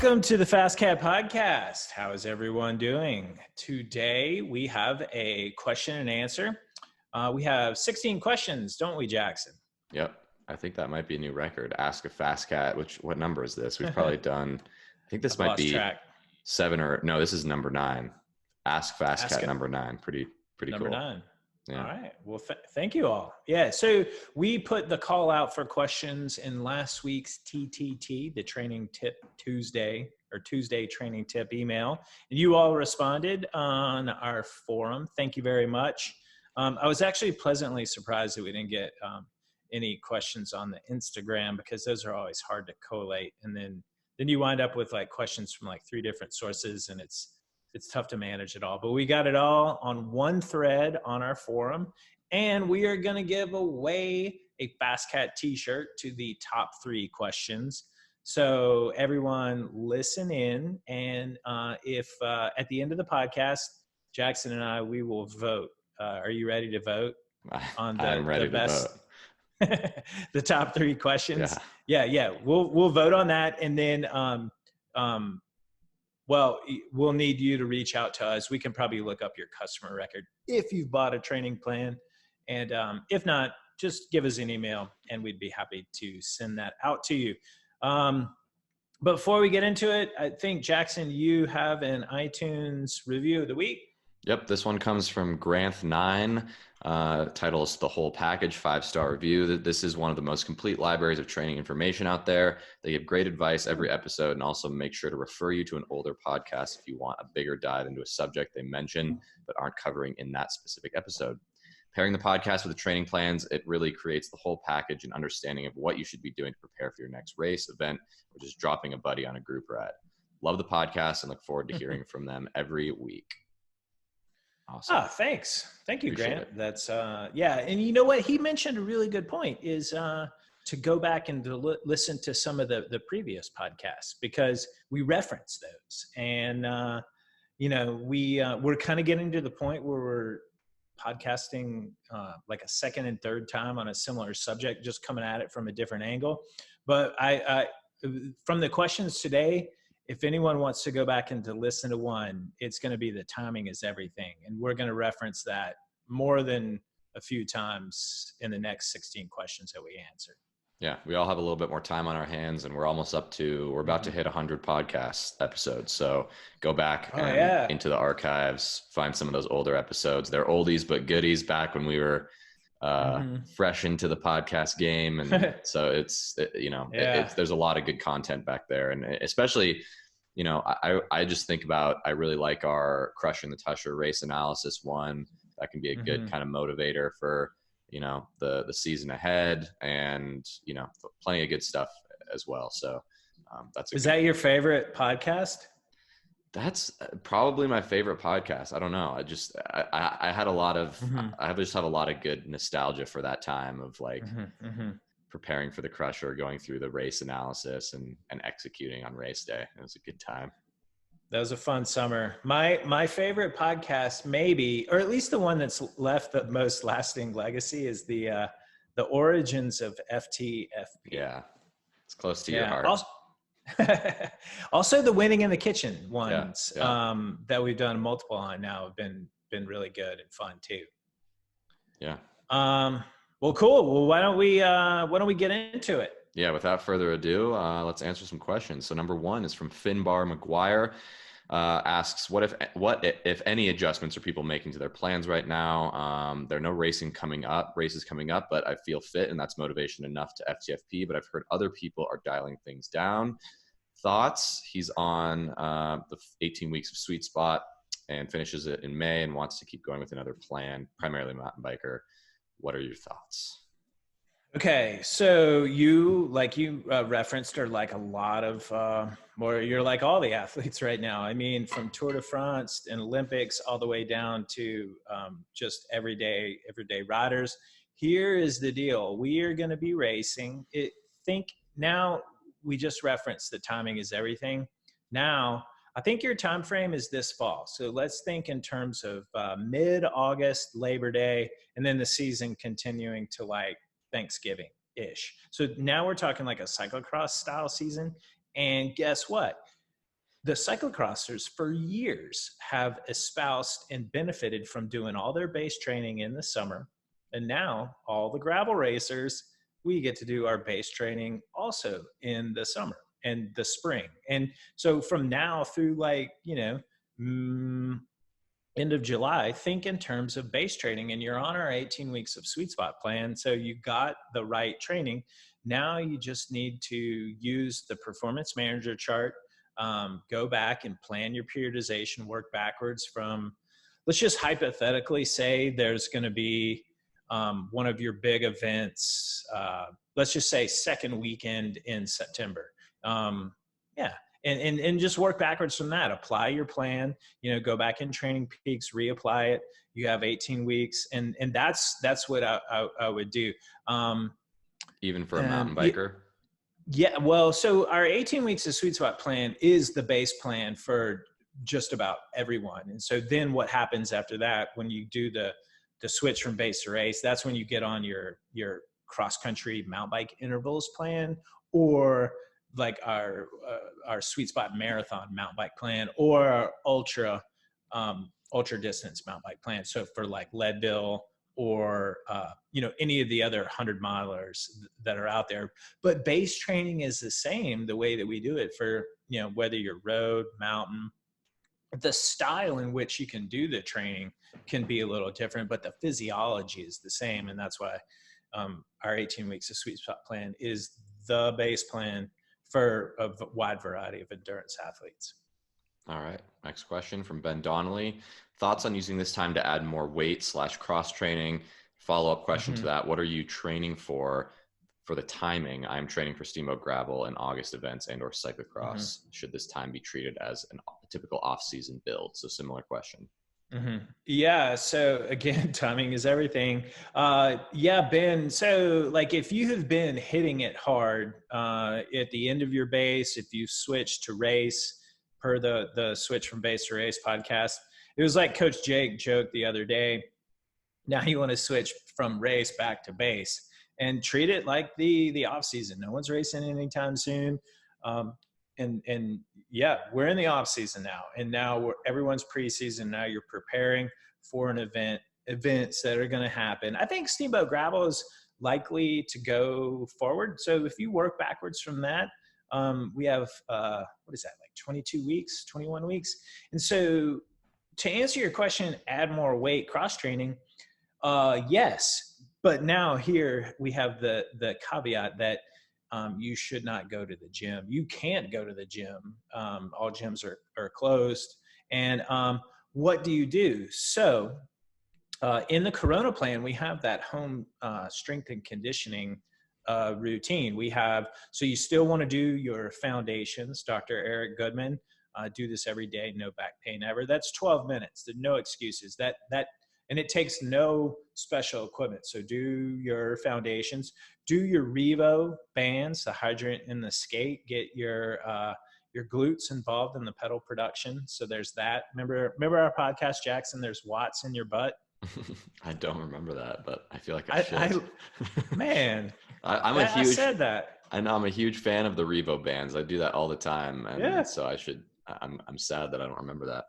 Welcome to the FasCat podcast. How is everyone doing? Today we have a question and answer. We have 16 questions, don't we, Jackson? Yep. I think that might be a new record. Ask a FasCat. What number is this? We've probably done, I think this I've might lost be track. no, this is number 9. Ask FasCat number 9. Pretty Number cool. 9. Yeah. All right. Well, thank you all. Yeah. So we put the call out for questions in last week's TTT, the Training Tip Tuesday or Tuesday Training Tip email. And you all responded on our forum. Thank you very much. I was actually pleasantly surprised that we didn't get any questions on the Instagram because those are always hard to collate. And then you wind up with like questions from like 3 different sources, and it's tough to manage it all, but we got it all on one thread on our forum, and we are going to give away a FasCat t-shirt to the top 3 questions. So everyone listen in, and if at the end of the podcast, Jackson and we will vote. Are you ready to vote on I'm ready the best, to vote. the top 3 questions? Yeah. We'll vote on that, and then well, we'll need you to reach out to us. We can probably look up your customer record if you've bought a training plan. And if not, just give us an email and we'd be happy to send that out to you. But before we get into it, I think, Jackson, you have an iTunes review of the week. Yep, this one comes from Granth9. Title is The Whole Package, 5-star review. This is one of the most complete libraries of training information out there. They give great advice every episode and also make sure to refer you to an older podcast if you want a bigger dive into a subject they mention but aren't covering in that specific episode. Pairing the podcast with the training plans, it really creates the whole package and understanding of what you should be doing to prepare for your next race, event, or just dropping a buddy on a group ride. Love the podcast and look forward to hearing from them every week. Awesome. Thanks. Thank you, Appreciate Grant. it. That's yeah. And you know what? He mentioned a really good point is to go back and to listen to some of the previous podcasts because we reference those. And, we're kind of getting to the point where we're podcasting like a second and third time on a similar subject, just coming at it from a different angle. But I from the questions today, if anyone wants to go back and to listen to one, it's going to be the timing is everything. And we're going to reference that more than a few times in the next 16 questions that we answer. Yeah, we all have a little bit more time on our hands, and we're about to hit 100 podcast episodes. So go back into the archives, find some of those older episodes. They're oldies but goodies back when we were fresh into the podcast game. And so there's a lot of good content back there. And especially, I just think about, I really like our Crushing the Tusher race analysis one. That can be a good kind of motivator for, the season ahead, and, plenty of good stuff as well. So Is that your favorite podcast? That's probably my favorite podcast. I don't know. I had a lot of, I just have a lot of good nostalgia for that time of like preparing for the Crusher, going through the race analysis and executing on race day. It was a good time. That was a fun summer. My favorite podcast, maybe, or at least the one that's left the most lasting legacy, is the origins of FTP. Yeah, it's close to your heart. Also, the Winning in the Kitchen ones that we've done multiple on now have been really good and fun too. Yeah. Well, cool. Well, why don't we get into it? Yeah. Without further ado, let's answer some questions. So number 1 is from Finbar McGuire. Asks, what if any adjustments are people making to their plans right now? There are no races coming up, but I feel fit and that's motivation enough to FTFP, but I've heard other people are dialing things down. Thoughts? He's on the 18 weeks of Sweet Spot and finishes it in May and wants to keep going with another plan, primarily mountain biker. What are your thoughts? Okay, so you referenced are like a lot of you're like all the athletes right now. I mean, from Tour de France and Olympics all the way down to just everyday riders. Here is the deal: we are going to be racing. Now we just referenced the timing is everything. Now I think your time frame is this fall. So let's think in terms of mid-August, Labor Day, and then the season continuing to like Thanksgiving-ish. So now we're talking like a cyclocross style season. And guess what? the cyclocrossers for years have espoused and benefited from doing all their base training in the summer. And now all the gravel racers, we get to do our base training also in the summer and the spring. And so from now through like, end of July, think in terms of base training, and you're on our 18 weeks of sweet spot plan. So you got the right training. Now you just need to use the performance manager chart, go back and plan your periodization, work backwards from, let's just hypothetically say there's going to be one of your big events, let's just say second weekend in September. Yeah. And just work backwards from that. Apply your plan, go back in Training Peaks, reapply it. You have 18 weeks. And that's what I would do. Even for a mountain biker? Yeah. Well, so our 18 weeks of sweet spot plan is the base plan for just about everyone. And so then what happens after that, when you do the switch from base to race, that's when you get on your cross country mountain bike intervals plan, or like our sweet spot marathon mountain bike plan, or our ultra distance mountain bike plan. So for like Leadville or any of the other 100 milers that are out there. But base training is the same, the way that we do it for whether you're road, mountain. The style in which you can do the training can be a little different, but the physiology is the same. And that's why our 18 weeks of sweet spot plan is the base plan for a wide variety of endurance athletes. All right. Next question from Ben Donnelly. Thoughts on using this time to add more weight / cross training? Follow-up question to that. What are you training for the timing? I'm training for Steamboat Gravel and August events and or cyclocross. Should this time be treated as a typical off-season build? So similar question. Yeah. So again, timing is everything. Yeah, Ben. So like if you have been hitting it hard at the end of your base, if you switch to race per the Switch from Base to Race podcast, it was like Coach Jake joked the other day. Now you want to switch from race back to base and treat it like the off season. No one's racing anytime soon. And yeah, we're in the off season now, and now everyone's preseason. Now you're preparing for an events that are going to happen. I think Steamboat Gravel is likely to go forward. So if you work backwards from that, we have, what is that, like 22 weeks, 21 weeks. And so to answer your question, add more weight, cross training. Yes. But now here we have the caveat that you should not go to the gym. You can't go to the gym. All gyms are closed. And what do you do? So in the Corona plan, we have that home strength and conditioning routine. We have, so you still want to do your foundations. Dr. Eric Goodman, do this every day, no back pain ever. That's 12 minutes. There's no excuses. And it takes no special equipment. So do your foundations, do your Revo bands, the hydrant and the skate, get your glutes involved in the pedal production. So there's that. Remember our podcast, Jackson, there's watts in your butt. I don't remember that, but I feel like I should. Man, I'm a huge, I said that. I know I'm a huge fan of the Revo bands. I do that all the time. And yeah. So I'm sad that I don't remember that.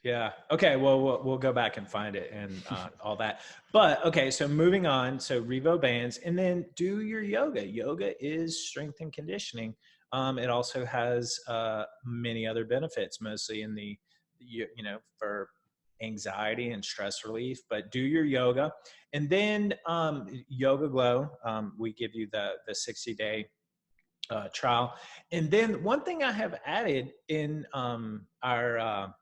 Yeah. Okay. Well, we'll go back and find it and all that. But okay. So moving on. So Revo bands, and then do your yoga. Yoga is strength and conditioning. It also has many other benefits, mostly in the, for anxiety and stress relief. But do your yoga, and then Yoga Glow. We give you the 60-day trial, and then one thing I have added in our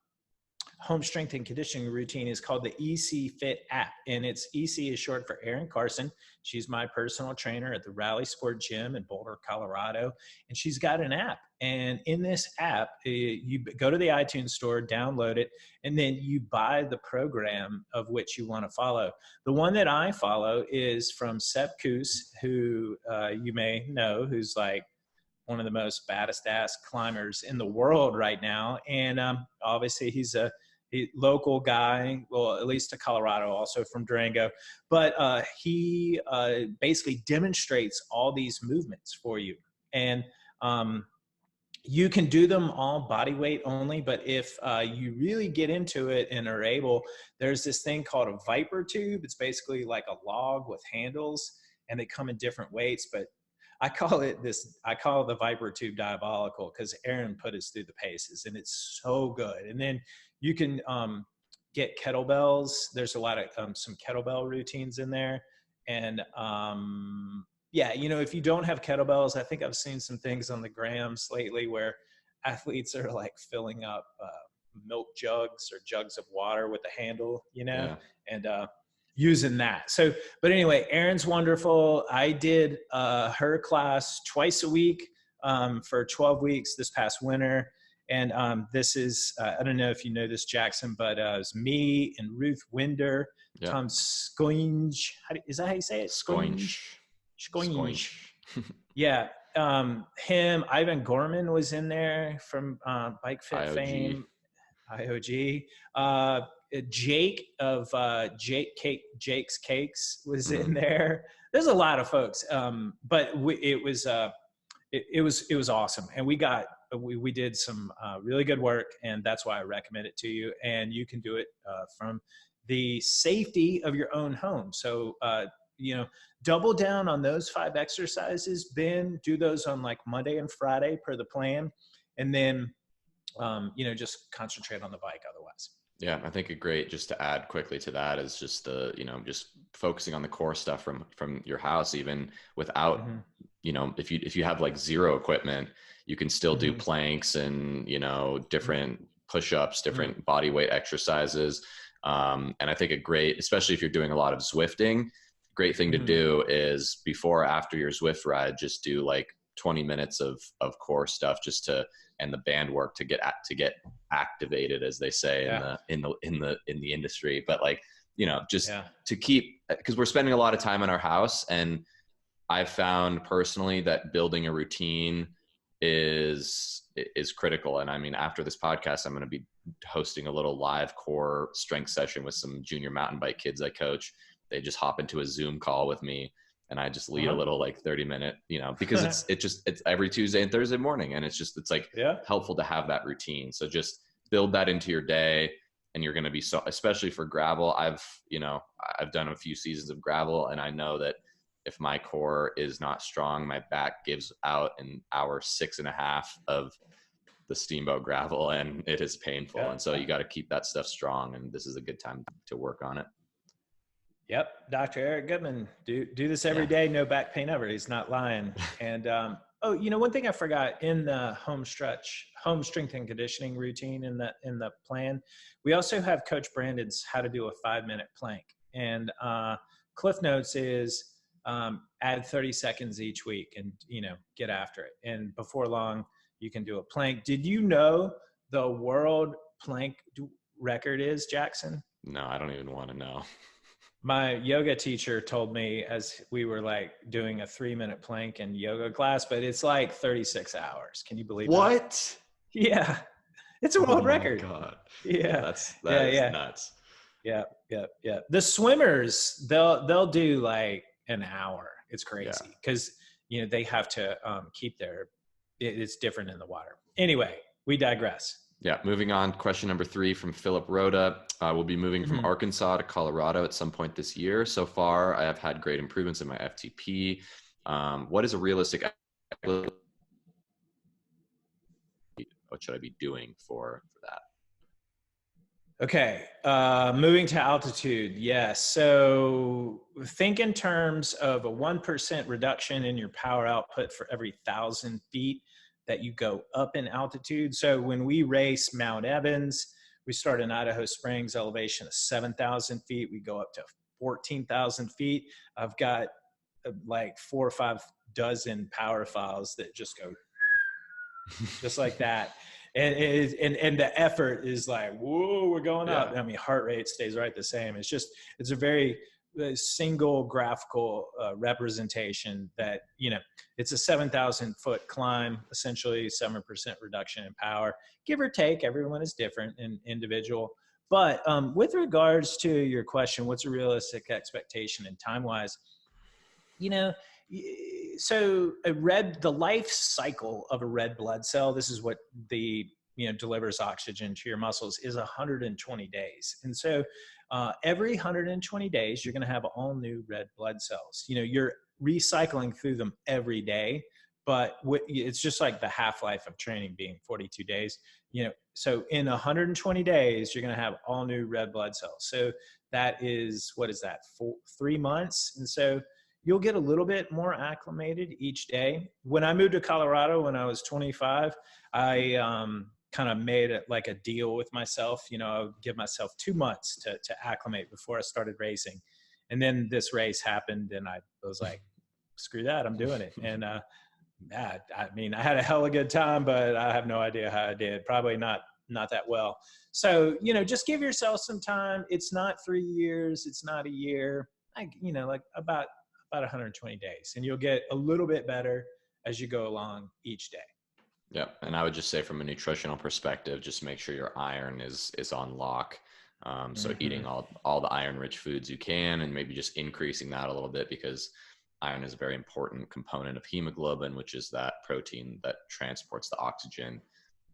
home strength and conditioning routine is called the EC Fit app. And it's EC is short for Erin Carson. She's my personal trainer at the Rally Sport Gym in Boulder, Colorado. And she's got an app. And in this app, you go to the iTunes store, download it, and then you buy the program of which you want to follow. The one that I follow is from Sepp Kuss, who you may know, who's like one of the most baddest ass climbers in the world right now. And obviously he's a local guy, well, at least to Colorado, also from Durango. But he basically demonstrates all these movements for you. And You can do them all body weight only, but if you really get into it and are able, there's this thing called a Viper tube. It's basically like a log with handles, and they come in different weights. But I call the Viper tube diabolical because Aaron put us through the paces, and it's so good. And then you can get kettlebells. There's a lot of some kettlebell routines in there, and yeah, if you don't have kettlebells, I think I've seen some things on the grams lately where athletes are like filling up milk jugs or jugs of water with a handle, Yeah. and using that. So, but anyway, Erin's wonderful. I did her class twice a week for 12 weeks this past winter. And this is, I don't know if you know this, Jackson, but it was me and Ruth Winder, Yep. Tom Scoinge. Is that how you say it? Scoinge. Yeah. Him, Ivan Gorman was in there from Bike Fit IOG fame. IOG. Jake of Jake's Cakes was in there. There's a lot of folks, but it was awesome, and we did some really good work, and that's why I recommend it to you. And you can do it from the safety of your own home. So double down on those 5 exercises. Ben, do those on like Monday and Friday per the plan, and then just concentrate on the bike otherwise. Yeah, I think just to add quickly to that is just just focusing on the core stuff from your house, even without, if you have like zero equipment, you can still do planks and, different push-ups, different body weight exercises. And I think especially if you're doing a lot of Zwifting, great thing to do is before or after your Zwift ride, just do like 20 minutes of core stuff and the band work to get activated, as they say in the industry. But like, to keep, because we're spending a lot of time in our house, and I've found personally that building a routine is critical. And I mean, after this podcast, I'm going to be hosting a little live core strength session with some junior mountain bike kids I coach. They just hop into a Zoom call with me, and I just lead a little like 30-minute, because it's every Tuesday and Thursday morning. And it's like helpful to have that routine. So just build that into your day, and you're going to be especially for gravel. I've done a few seasons of gravel, and I know that if my core is not strong, my back gives out in hour 6.5 of the steamboat gravel, and it is painful. And so you got to keep that stuff strong, and this is a good time to work on it. Yep. Dr. Eric Goodman, do this every day. No back pain ever. He's not lying. And, one thing I forgot in the home strength and conditioning routine in the plan, we also have Coach Brandon's how to do a 5-minute plank. And Cliff Notes is add 30 seconds each week and, get after it. And before long, you can do a plank. Did you know the world plank record is, Jackson? No, I don't even want to know. My yoga teacher told me as we were like doing a 3-minute plank in yoga class, but it's like 36 hours. Can you believe what? That? Yeah. It's a world record. God. Yeah. That is nuts. Yeah. The swimmers, they'll do like an hour. It's crazy because, they have to keep it's different in the water. Anyway, we digress. Yeah. Moving on. Question number 3 from Philip Rhoda. We'll be moving from Arkansas to Colorado at some point this year. So far, I have had great improvements in my FTP. What is a realistic? What should I be doing for that? Okay. Moving to altitude. Yes. So think in terms of a 1% reduction in your power output for every 1,000 feet that you go up in altitude. So when we race Mount Evans, we start in Idaho Springs, elevation of 7,000 feet. We go up to 14,000 feet. I've got like 4 or 5 dozen power files that just go just like that. And the effort is like, whoa, we're going up. I mean, heart rate stays right the same. It's a very single graphical representation that, it's a 7,000 foot climb, essentially 7% reduction in power, give or take. Everyone is different and individual. But with regards to your question, what's a realistic expectation and time wise, So the life cycle of a red blood cell, this is what delivers oxygen to your muscles, is 120 days. And so every 120 days, you're going to have all new red blood cells. You're recycling through them every day, but it's just like the half-life of training being 42 days. So in 120 days, you're going to have all new red blood cells. So that is, what is that, 3 months? And so you'll get a little bit more acclimated each day. When I moved to Colorado when I was 25, I kind of made it like a deal with myself. I would give myself 2 months to acclimate before I started racing. And then this race happened and I was like, screw that, I'm doing it. And I had a hell of a good time, but I have no idea how I did. Probably not that well. So, just give yourself some time. It's not 3 years. It's not a year. Like about 120 days, and you'll get a little bit better as you go along each day. Yeah. And I would just say from a nutritional perspective, just make sure your iron is on lock. So eating all the iron rich foods you can, and maybe just increasing that a little bit, because iron is a very important component of hemoglobin, which is that protein that transports the oxygen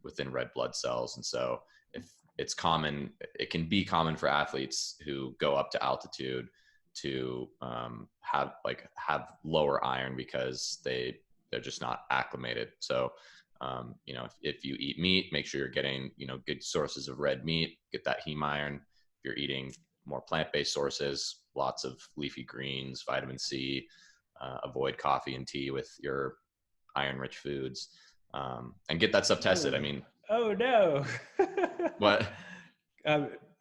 within red blood cells. And so if it's common, it can be common for athletes who go up to altitude to have lower iron because they're just not acclimated. So if you eat meat, make sure you're getting good sources of red meat, get that heme iron. If you're eating more plant-based sources, lots of leafy greens, vitamin C, avoid coffee and tea with your iron rich foods, and get that stuff tested. Oh no. What?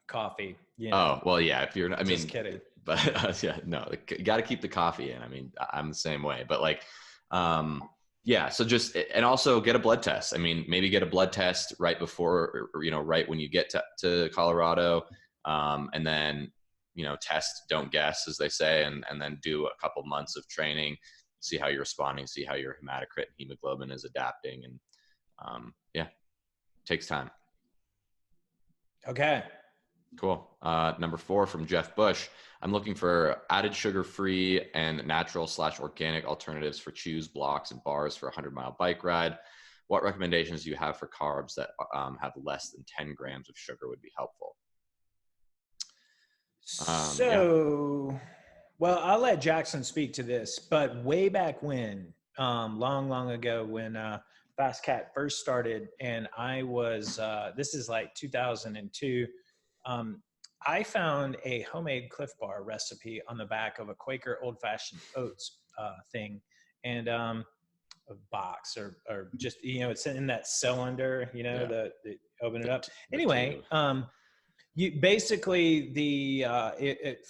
Coffee. Oh, well, yeah, if you're, just kidding. But yeah, no, you got to keep the coffee in. I'm the same way, but yeah. So and also get a blood test. Maybe get a blood test right before, right when you get to Colorado. And then, test, don't guess, as they say, and then do a couple months of training, see how you're responding, see how your hematocrit and hemoglobin is adapting. And yeah, takes time. Okay. Cool. Number 4 from Jeff Bush. I'm looking for added sugar-free and natural/organic alternatives for chews, blocks, and bars for a 100-mile bike ride. What recommendations do you have for carbs that have less than 10 grams of sugar would be helpful? Well, I'll let Jackson speak to this, but way back when, long ago, when FasCat first started, and I was, this is like 2002, I found a homemade Cliff Bar recipe on the back of a Quaker old-fashioned oats thing, and a box or just, it's in that cylinder, the open it up. Anyway, you basically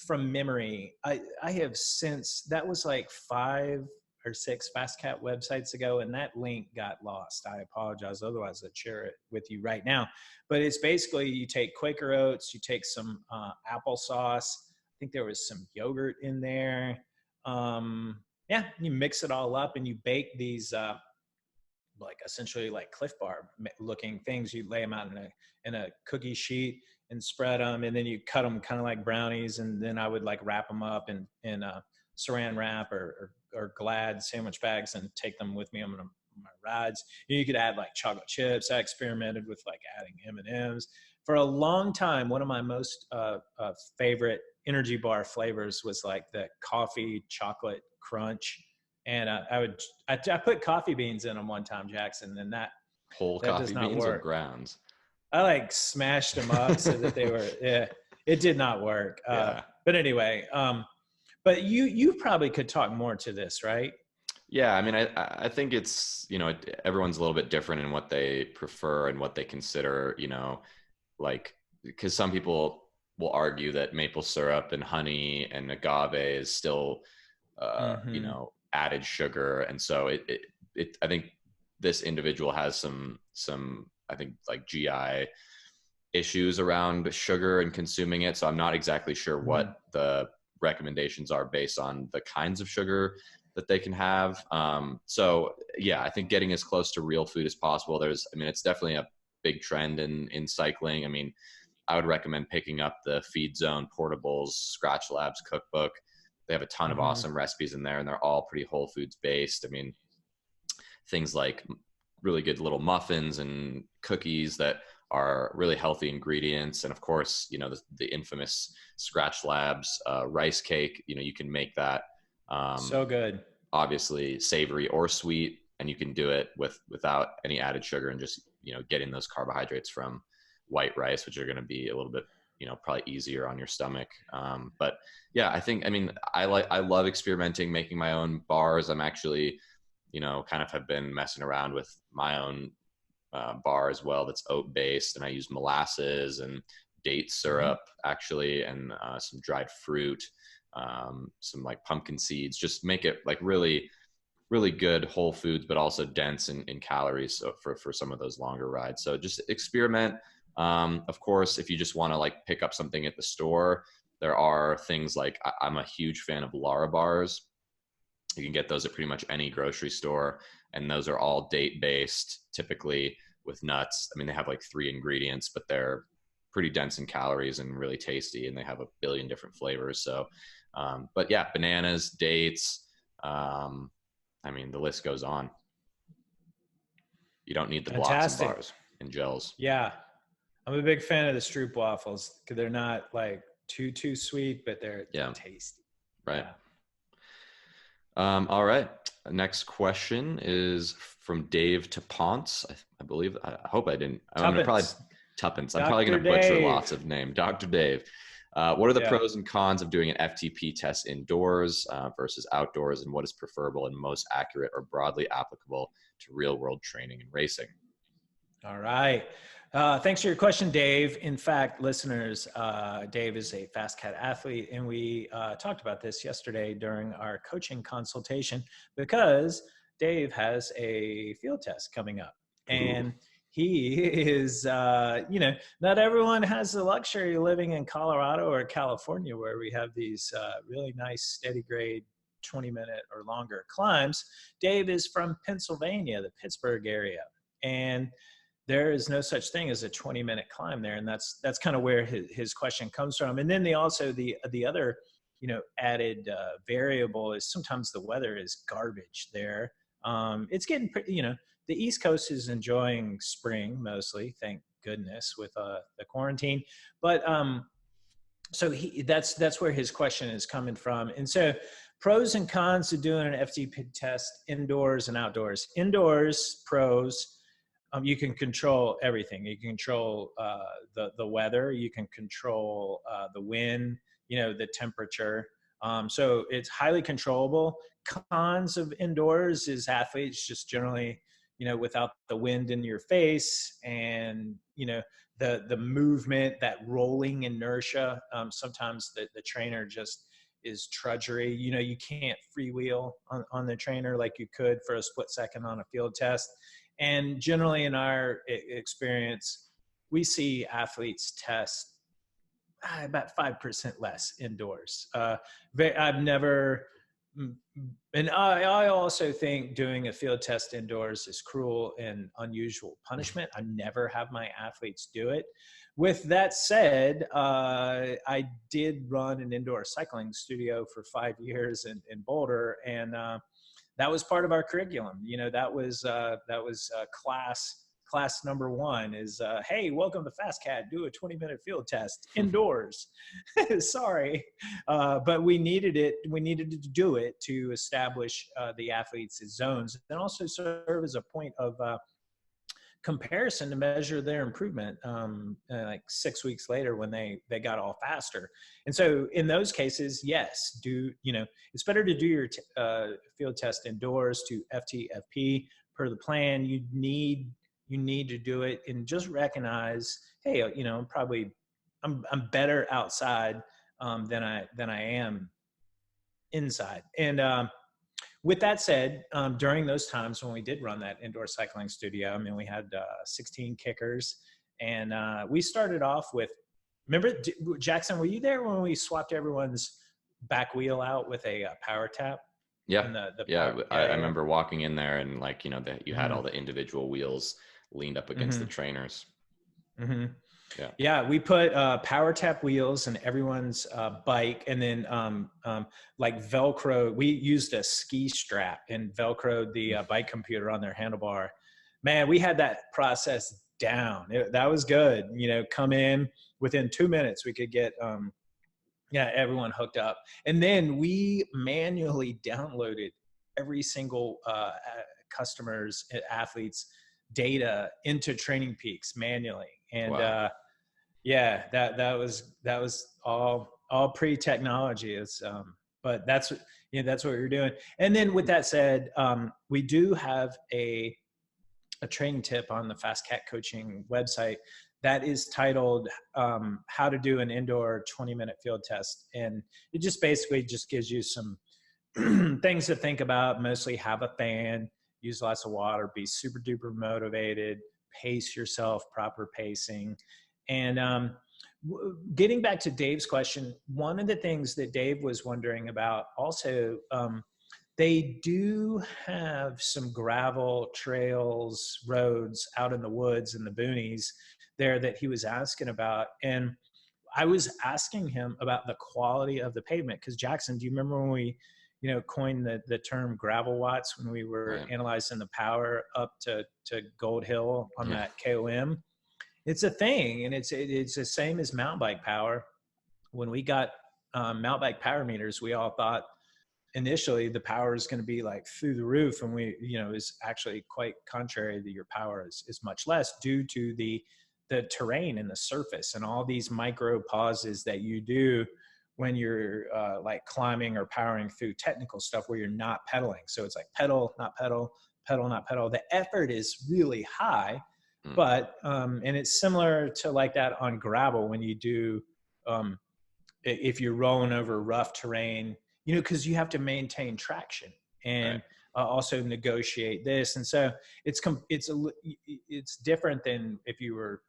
from memory, I have since, that was like 5 or 6 FasCat websites ago, and that link got lost. I apologize. Otherwise, I'd share it with you right now. But it's basically, you take Quaker oats, you take some applesauce. I think there was some yogurt in there. You mix it all up and you bake these essentially like Cliff Bar looking things. You lay them out in a cookie sheet and spread them, and then you cut them kind of like brownies, and then I would wrap them up in saran wrap or Glad sandwich bags and take them with me on my rides. You could add chocolate chips. I experimented with adding M&Ms. For a long time, one of my most favorite energy bar flavors was the coffee chocolate crunch. And I put coffee beans in them one time, Jackson, and that whole coffee beans or grounds? I smashed them up so that they were, it did not work. But anyway, but you probably could talk more to this, right? Yeah. I think it's, everyone's a little bit different in what they prefer and what they consider, because some people will argue that maple syrup and honey and agave is still, added sugar. And so I think this individual has some, I think GI issues around sugar and consuming it. So I'm not exactly sure what the recommendations are based on the kinds of sugar that they can have. So yeah, I think getting as close to real food as possible. It's definitely a big trend in cycling. I would recommend picking up the Feed Zone Portables Scratch Labs cookbook. they have a ton of awesome recipes in there, and they're all pretty whole foods based. I mean, things like really good little muffins and cookies that are really healthy ingredients. And of course, you know, the infamous Scratch Labs rice cake, you know, you can make that so good, obviously savory or sweet, and you can do it without any added sugar and just, you know, getting those carbohydrates from white rice, which are going to be a little bit, you know, probably easier on your stomach. But yeah, I mean, I love experimenting, making my own bars. I'm actually, you know, kind of have been messing around with my own bar as well that's oat based, and I use molasses and date syrup actually, and some dried fruit, some like pumpkin seeds, just make it like really good whole foods, but also dense in calories, so for some of those longer rides. So just experiment. Of course, if you just want to like pick up something at the store, there are things like, I'm a huge fan of Lara bars. You can get those at pretty much any grocery store, and those are all date based, typically with nuts. I mean, they have like 3 ingredients, but they're pretty dense in calories and really tasty, and they have a billion different flavors. So, but yeah, bananas, dates. I mean, the list goes on. You don't need the blocks and bars and gels. Yeah, I'm a big fan of the Stroop waffles because they're not like too sweet, but they're tasty. Right. Yeah. All right. Next question is from Dave Tuppence. I believe. I hope I didn't. I'm going to probably Tuppence. I'm probably going to butcher lots of names. Dr. Dave. What are the pros and cons of doing an FTP test indoors versus outdoors, and what is preferable and most accurate or broadly applicable to real-world training and racing? All right. Thanks for your question, Dave. In fact, listeners, Dave is a FasCat athlete, and we talked about this yesterday during our coaching consultation because Dave has a field test coming up. And he is, you know, not everyone has the luxury of living in Colorado or California where we have these really nice steady grade 20-minute or longer climbs. Dave is from Pennsylvania, the Pittsburgh area. And there is no such thing as a 20-minute climb there. And that's kind of where his question comes from. And then the other, you know, added variable is sometimes the weather is garbage there. It's getting pretty, you know, the East Coast is enjoying spring mostly, thank goodness, with the quarantine. But so that's where his question is coming from. And so pros and cons to doing an FTP test indoors and outdoors. Indoors, pros, you can control everything. You can control the weather. You can control the wind, you know, the temperature. So it's highly controllable. Cons of indoors is athletes just generally, you know, without the wind in your face and, you know, the movement, that rolling inertia. Sometimes the trainer just is trudgery. You know, you can't freewheel on the trainer like you could for a split second on a field test. And generally in our experience, we see athletes test about 5% less indoors. I've never, and I also think doing a field test indoors is cruel and unusual punishment. I never have my athletes do it. With that said, I did run an indoor cycling studio for 5 years in Boulder, and that was part of our curriculum. You know, that was class number 1 is, hey, welcome to FasCat, do a 20-minute field test indoors. Sorry. But we needed to do it to establish the athletes' zones and also serve as a point of comparison to measure their improvement like 6 weeks later when they got all faster. And so in those cases, yes, you know, it's better to do your field test indoors to FTP per the plan. You need to do it and just recognize, hey, you know, I'm better outside than I am inside. And with that said, during those times when we did run that indoor cycling studio, I mean, we had 16 kickers, and we started off with, remember, Jackson, were you there when we swapped everyone's back wheel out with a power tap? Yeah. I remember walking in there and, like, you know, that you had all the individual wheels leaned up against the trainers. Yeah, we put power tap wheels in everyone's bike, and then like Velcro. We used a ski strap and Velcroed the bike computer on their handlebar. Man, we had that process down. That was good. Come in within 2 minutes, we could get everyone hooked up, and then we manually downloaded every single customer's athletes data into Training Peaks manually, and wow. that was all pre-technology. It's but that's what you're doing. And then with that said, we do have a training tip on the FasCat coaching website that is titled how to do an indoor 20-minute field test, and it just basically just gives you some things to think about. Mostly have a fan, use lots of water, be super duper motivated, pace yourself, proper pacing. And getting back to Dave's question, one of the things that Dave was wondering about also, they do have some gravel trails, roads out in the woods and the boonies there that he was asking about. And I was asking him about the quality of the pavement, because Jackson, do you remember when we coined the term gravel watts when we were analyzing the power up to Gold Hill on that KOM? It's a thing, and it's the same as mountain bike power. When we got mountain bike power meters, we all thought initially the power is going to be like through the roof, and we is actually quite contrary, that your power is much less due to the terrain and the surface and all these micro pauses that you do when you're like climbing or powering through technical stuff where you're not pedaling. So it's like pedal, not pedal, pedal, not pedal. The effort is really high, but and it's similar to like that on gravel when you do if you're rolling over rough terrain, because you have to maintain traction and also negotiate this. And so it's different than if you were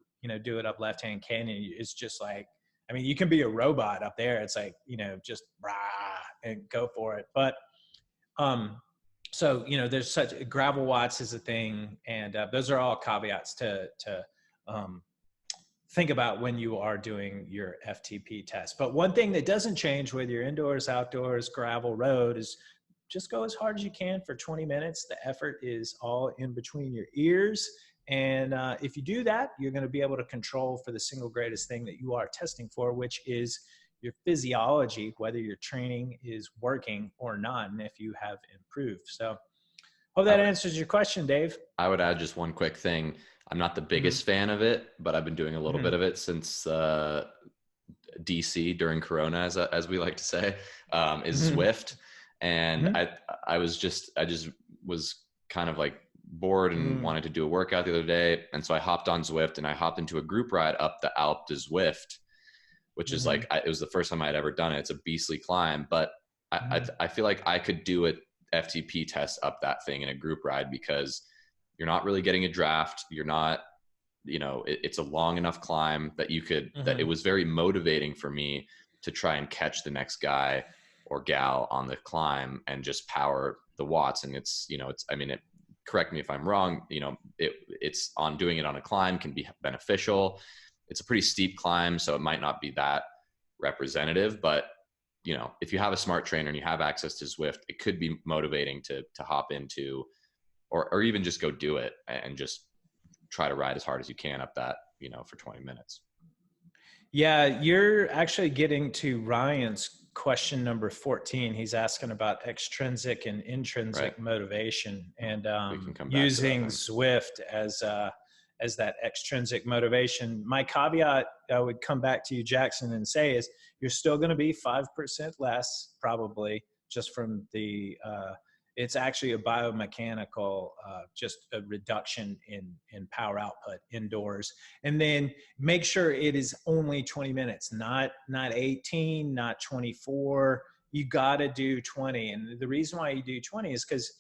do it up left-hand canyon. It's just like, I mean, you can be a robot up there. It's like, just rah and go for it. But so there's such gravel watts is a thing, and those are all caveats to think about when you are doing your FTP test. But one thing that doesn't change whether you're indoors, outdoors, gravel, road, is just go as hard as you can for 20 minutes. The effort is all in between your ears. And if you do that, you're going to be able to control for the single greatest thing that you are testing for, which is your physiology, whether your training is working or not, and if you have improved. So hope that answers your question, Dave. I would add just one quick thing. I'm not the biggest fan of it, but I've been doing a little bit of it since DC during Corona, as we like to say, is Zwift. And I just was kind of like bored and wanted to do a workout the other day. And so I hopped on Zwift, and I hopped into a group ride up the Alp to Zwift, which is like, it was the first time I had ever done it. It's a beastly climb, but I feel like I could do it FTP test up that thing in a group ride, because you're not really getting a draft. You're not, it's a long enough climb that you could, that it was very motivating for me to try and catch the next guy or gal on the climb and just power the watts. And it's, correct me if I'm wrong, it's on doing it on a climb can be beneficial. It's a pretty steep climb, so it might not be that representative, but if you have a smart trainer and you have access to Zwift, it could be motivating to hop into, or even just go do it and just try to ride as hard as you can up that, for 20 minutes. Yeah, you're actually getting to Ryan's question number 14. He's asking about extrinsic and intrinsic motivation, and using Zwift as that extrinsic motivation. My caveat I would come back to you, Jackson, and say is you're still going to be 5% less probably, just from the it's actually a biomechanical, just a reduction in power output indoors. And then make sure it is only 20 minutes, not 18, not 24. You got to do 20. And the reason why you do 20 is because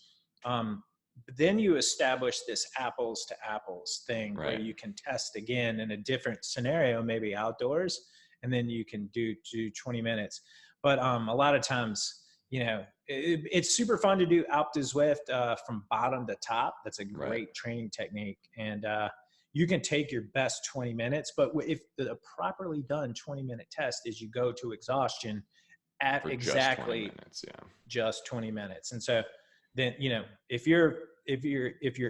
then you establish this apples to apples thing where you can test again in a different scenario, maybe outdoors, and then you can do 20 minutes. But a lot of times, it's super fun to do Alp to Zwift from bottom to top. That's a great training technique. And you can take your best 20 minutes, but if the properly done 20-minute test is you go to exhaustion at For exactly just 20 minutes, yeah. Just 20 minutes. And so then, if your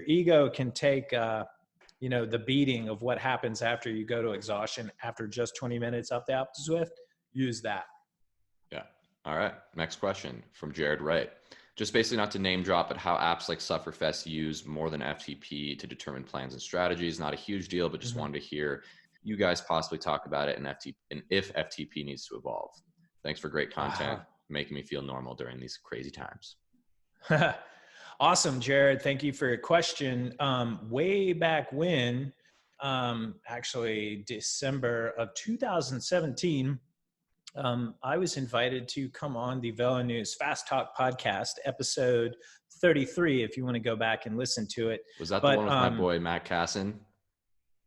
ego can take, the beating of what happens after you go to exhaustion after just 20 minutes up the Alpe d'Huez, use that. Yeah. All right. Next question from Jared Wright. Just basically not to name drop, but how apps like Sufferfest use more than FTP to determine plans and strategies. Not a huge deal, but just wanted to hear you guys possibly talk about it and if FTP needs to evolve. Thanks for great content, making me feel normal during these crazy times. Awesome, Jared. Thank you for your question. Way back when, actually December of 2017, I was invited to come on the Velo News Fast Talk podcast, episode 33, if you want to go back and listen to it. Was that the one with my boy, Matt Casson?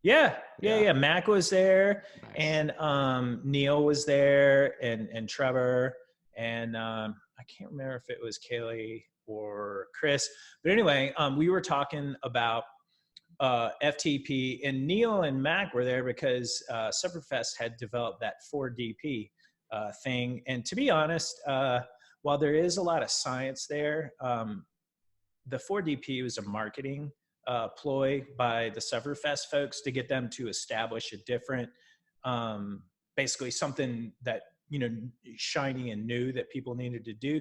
Yeah. Mac was there, nice. And Neil was there, and Trevor, and I can't remember if it was Kaylee or Chris. But anyway, we were talking about FTP, and Neil and Mac were there because Sufferfest had developed that 4DP thing. And to be honest, while there is a lot of science there, the 4DP was a marketing ploy by the Sufferfest folks to get them to establish a different, basically something that, shiny and new that people needed to do.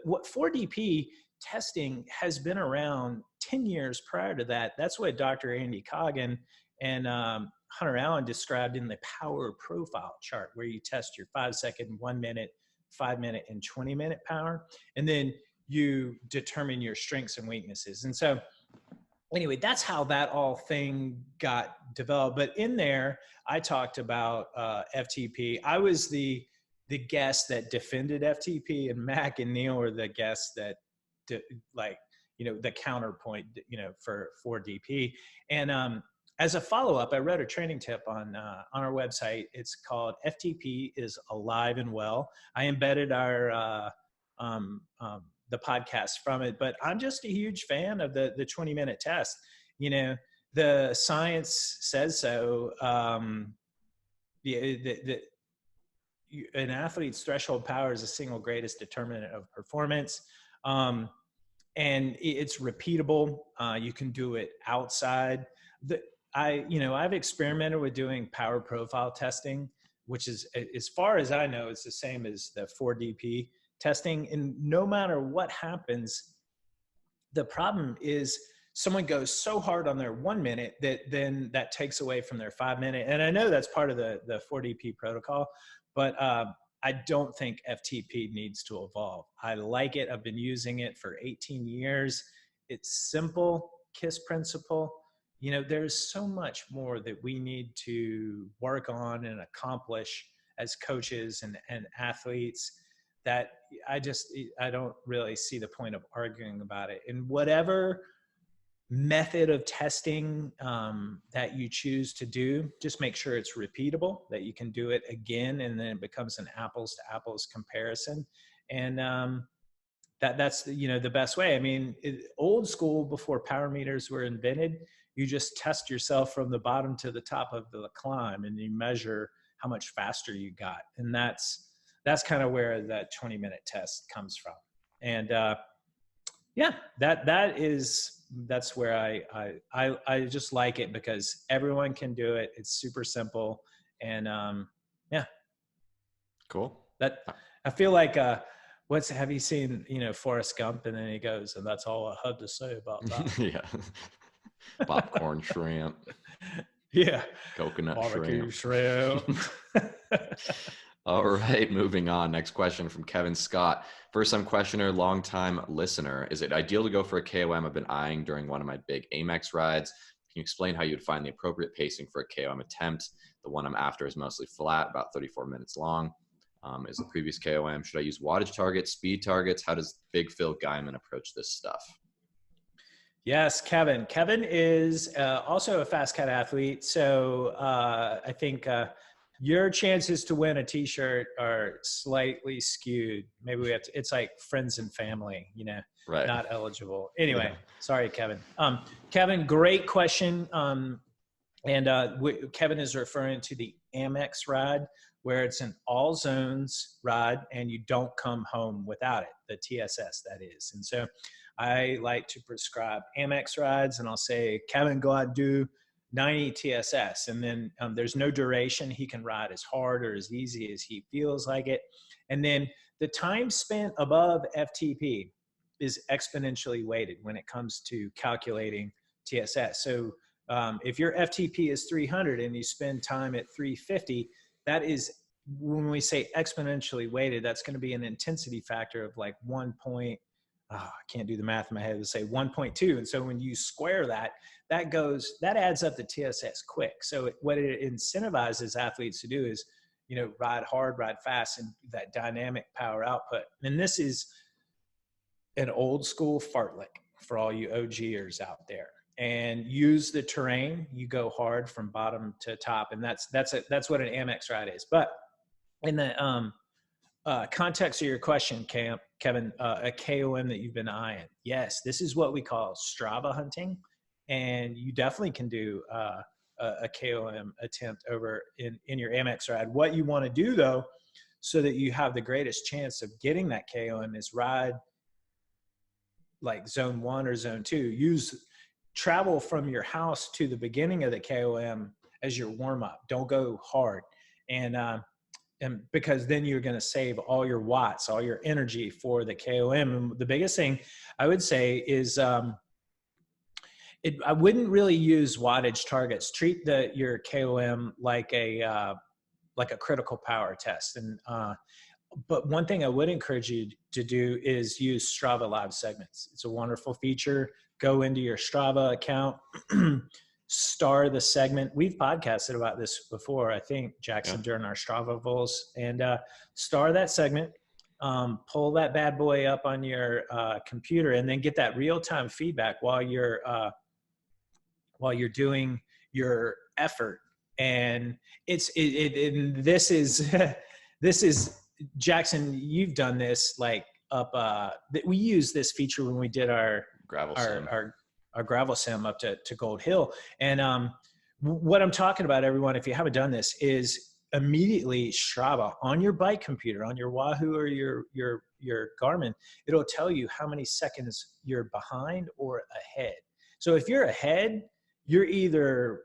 What 4DP testing has been around 10 years prior to that. That's what Dr. Andy Coggan and Hunter Allen described in the power profile chart, where you test your 5-second, 1 minute, 5 minute, and 20-minute power. And then you determine your strengths and weaknesses. And so anyway, that's how that all thing got developed. But in there, I talked about FTP. I was the guest that defended FTP, and Mac and Neil were the guests that the counterpoint, for 4DP. And as a follow-up, I wrote a training tip on our website. It's called FTP is Alive and Well. I embedded our the podcast from it, but I'm just a huge fan of the 20-minute test. The science says so. An athlete's threshold power is the single greatest determinant of performance. And it's repeatable. You can do it outside. I've experimented with doing power profile testing, which is, as far as I know, it's the same as the 4DP testing. And no matter what happens, the problem is someone goes so hard on their 1 minute that then that takes away from their 5 minute. And I know that's part of the 4DP protocol, but I don't think FTP needs to evolve. I like it. I've been using it for 18 years. It's simple, KISS principle. There's so much more that we need to work on and accomplish as coaches and athletes that I don't really see the point of arguing about it. And whatever method of testing that you choose to do, just make sure it's repeatable, that you can do it again, and then it becomes an apples to apples comparison. And that's the best way. I mean, old school, before power meters were invented, you just test yourself from the bottom to the top of the climb, and you measure how much faster you got. And that's kind of where that 20-minute test comes from. And that's where I just like it, because everyone can do it. It's super simple. And cool. That I feel like have you seen Forrest Gump? And then he goes, and that's all I had to say about that. Yeah. Popcorn shrimp. Yeah. Coconut barbecue shrimp. All right, moving on. Next question from Kevin Scott. First-time questioner, long-time listener. Is it ideal to go for a KOM I've been eyeing during one of my big Amex rides? Can you explain how you'd find the appropriate pacing for a KOM attempt? The one I'm after is mostly flat, about 34 minutes long. Is the previous KOM. Should I use wattage targets, speed targets? How does Big Phil Guyman approach this stuff? Yes, Kevin. Kevin is also a FasCat athlete. So I think your chances to win a t-shirt are slightly skewed. Maybe it's like friends and family, right. Not eligible. Anyway, Sorry, Kevin. Kevin, great question. And Kevin is referring to the Amex ride, where it's an all zones ride and you don't come home without it, the TSS that is. And so I like to prescribe Amex rides, and I'll say, Kevin, go out and do 90 TSS. And then there's no duration. He can ride as hard or as easy as he feels like it. And then the time spent above FTP is exponentially weighted when it comes to calculating TSS. So if your FTP is 300 and you spend time at 350, that is, when we say exponentially weighted, that's going to be an intensity factor of like 1 point. I can't do the math in my head. Let's say 1.2. And so when you square that, that adds up to TSS quick. So what it incentivizes athletes to do is, ride hard, ride fast, and that dynamic power output. And this is an old school fartlek for all you OGers out there. And use the terrain. You go hard from bottom to top, and that's what an Amex ride is. But in the context of your question, Kevin, a KOM that you've been eyeing, yes, this is what we call Strava hunting, and you definitely can do a KOM attempt over in your Amex ride. What you want to do though, so that you have the greatest chance of getting that KOM, is ride like zone 1 or zone 2. Travel from your house to the beginning of the KOM as your warm up. Don't go hard. And because then you're going to save all your watts, all your energy for the KOM. And the biggest thing I would say is I wouldn't really use wattage targets. Treat your KOM like a critical power test. And but one thing I would encourage you to do is use Strava Live segments. It's a wonderful feature. Go into your Strava account, star the segment. We've podcasted about this before, I think, Jackson, during our Strava Vols. And star that segment, pull that bad boy up on your computer, and then get that real-time feedback while you're doing your effort. And this is this is Jackson, you've done this like up we used this feature when we did our gravel sim up to Gold Hill. And what I'm talking about, everyone, if you haven't done this, is immediately Strava on your bike computer, on your Wahoo or your Garmin. It'll tell you how many seconds you're behind or ahead. So if you're ahead, you're either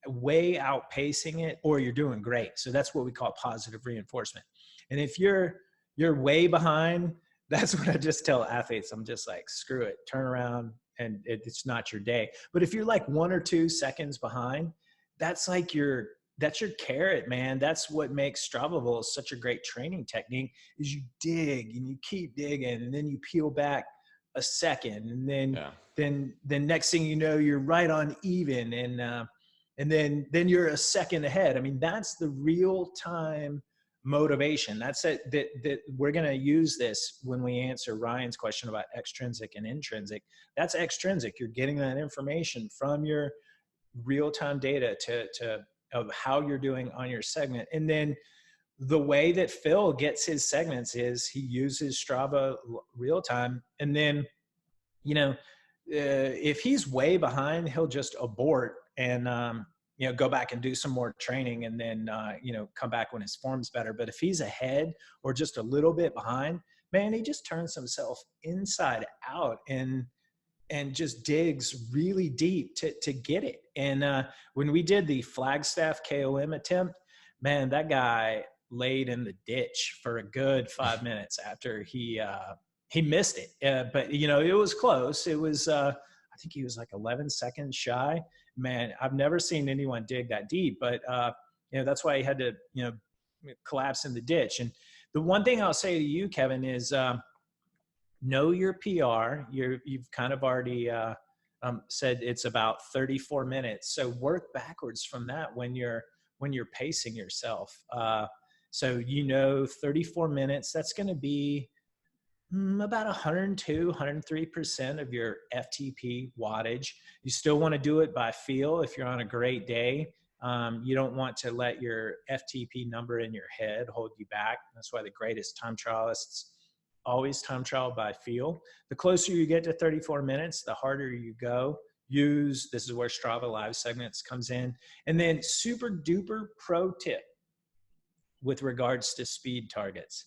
way outpacing it or you're doing great. So that's what we call positive reinforcement. And if you're way behind, that's what I just tell athletes. I'm just like, screw it, turn around, and it's not your day. But if you're like 1 or 2 seconds behind, that's your carrot, man. That's what makes Strava Vols such a great training technique, is you dig and you keep digging, and then you peel back a second, and then next thing you know, you're right on even, and then you're a second ahead. I mean, that's the real time motivation. That's it. That we're going to use this when we answer Ryan's question about extrinsic and intrinsic. That's extrinsic. You're getting that information from your real-time data of how you're doing on your segment. And then the way that Phil gets his segments is he uses Strava real time. And then, if he's way behind, he'll just abort and, go back and do some more training, and then, come back when his form's better. But if he's ahead or just a little bit behind, man, he just turns himself inside out and just digs really deep to get it. And when we did the Flagstaff KOM attempt, man, that guy laid in the ditch for a good 5 minutes after he missed it. But, it was close. It was, I think he was like 11 seconds shy. Man, I've never seen anyone dig that deep, but, that's why he had to, collapse in the ditch. And the one thing I'll say to you, Kevin, is know your PR. You've kind of already said it's about 34 minutes. So work backwards from that when you're pacing yourself. So 34 minutes, that's going to be about 102, 103% of your FTP wattage. You still want to do it by feel if you're on a great day. You don't want to let your FTP number in your head hold you back. That's why the greatest time trialists always time trial by feel. The closer you get to 34 minutes, the harder you go. use. This is where Strava Live segments comes in. And then super duper pro tip with regards to speed targets.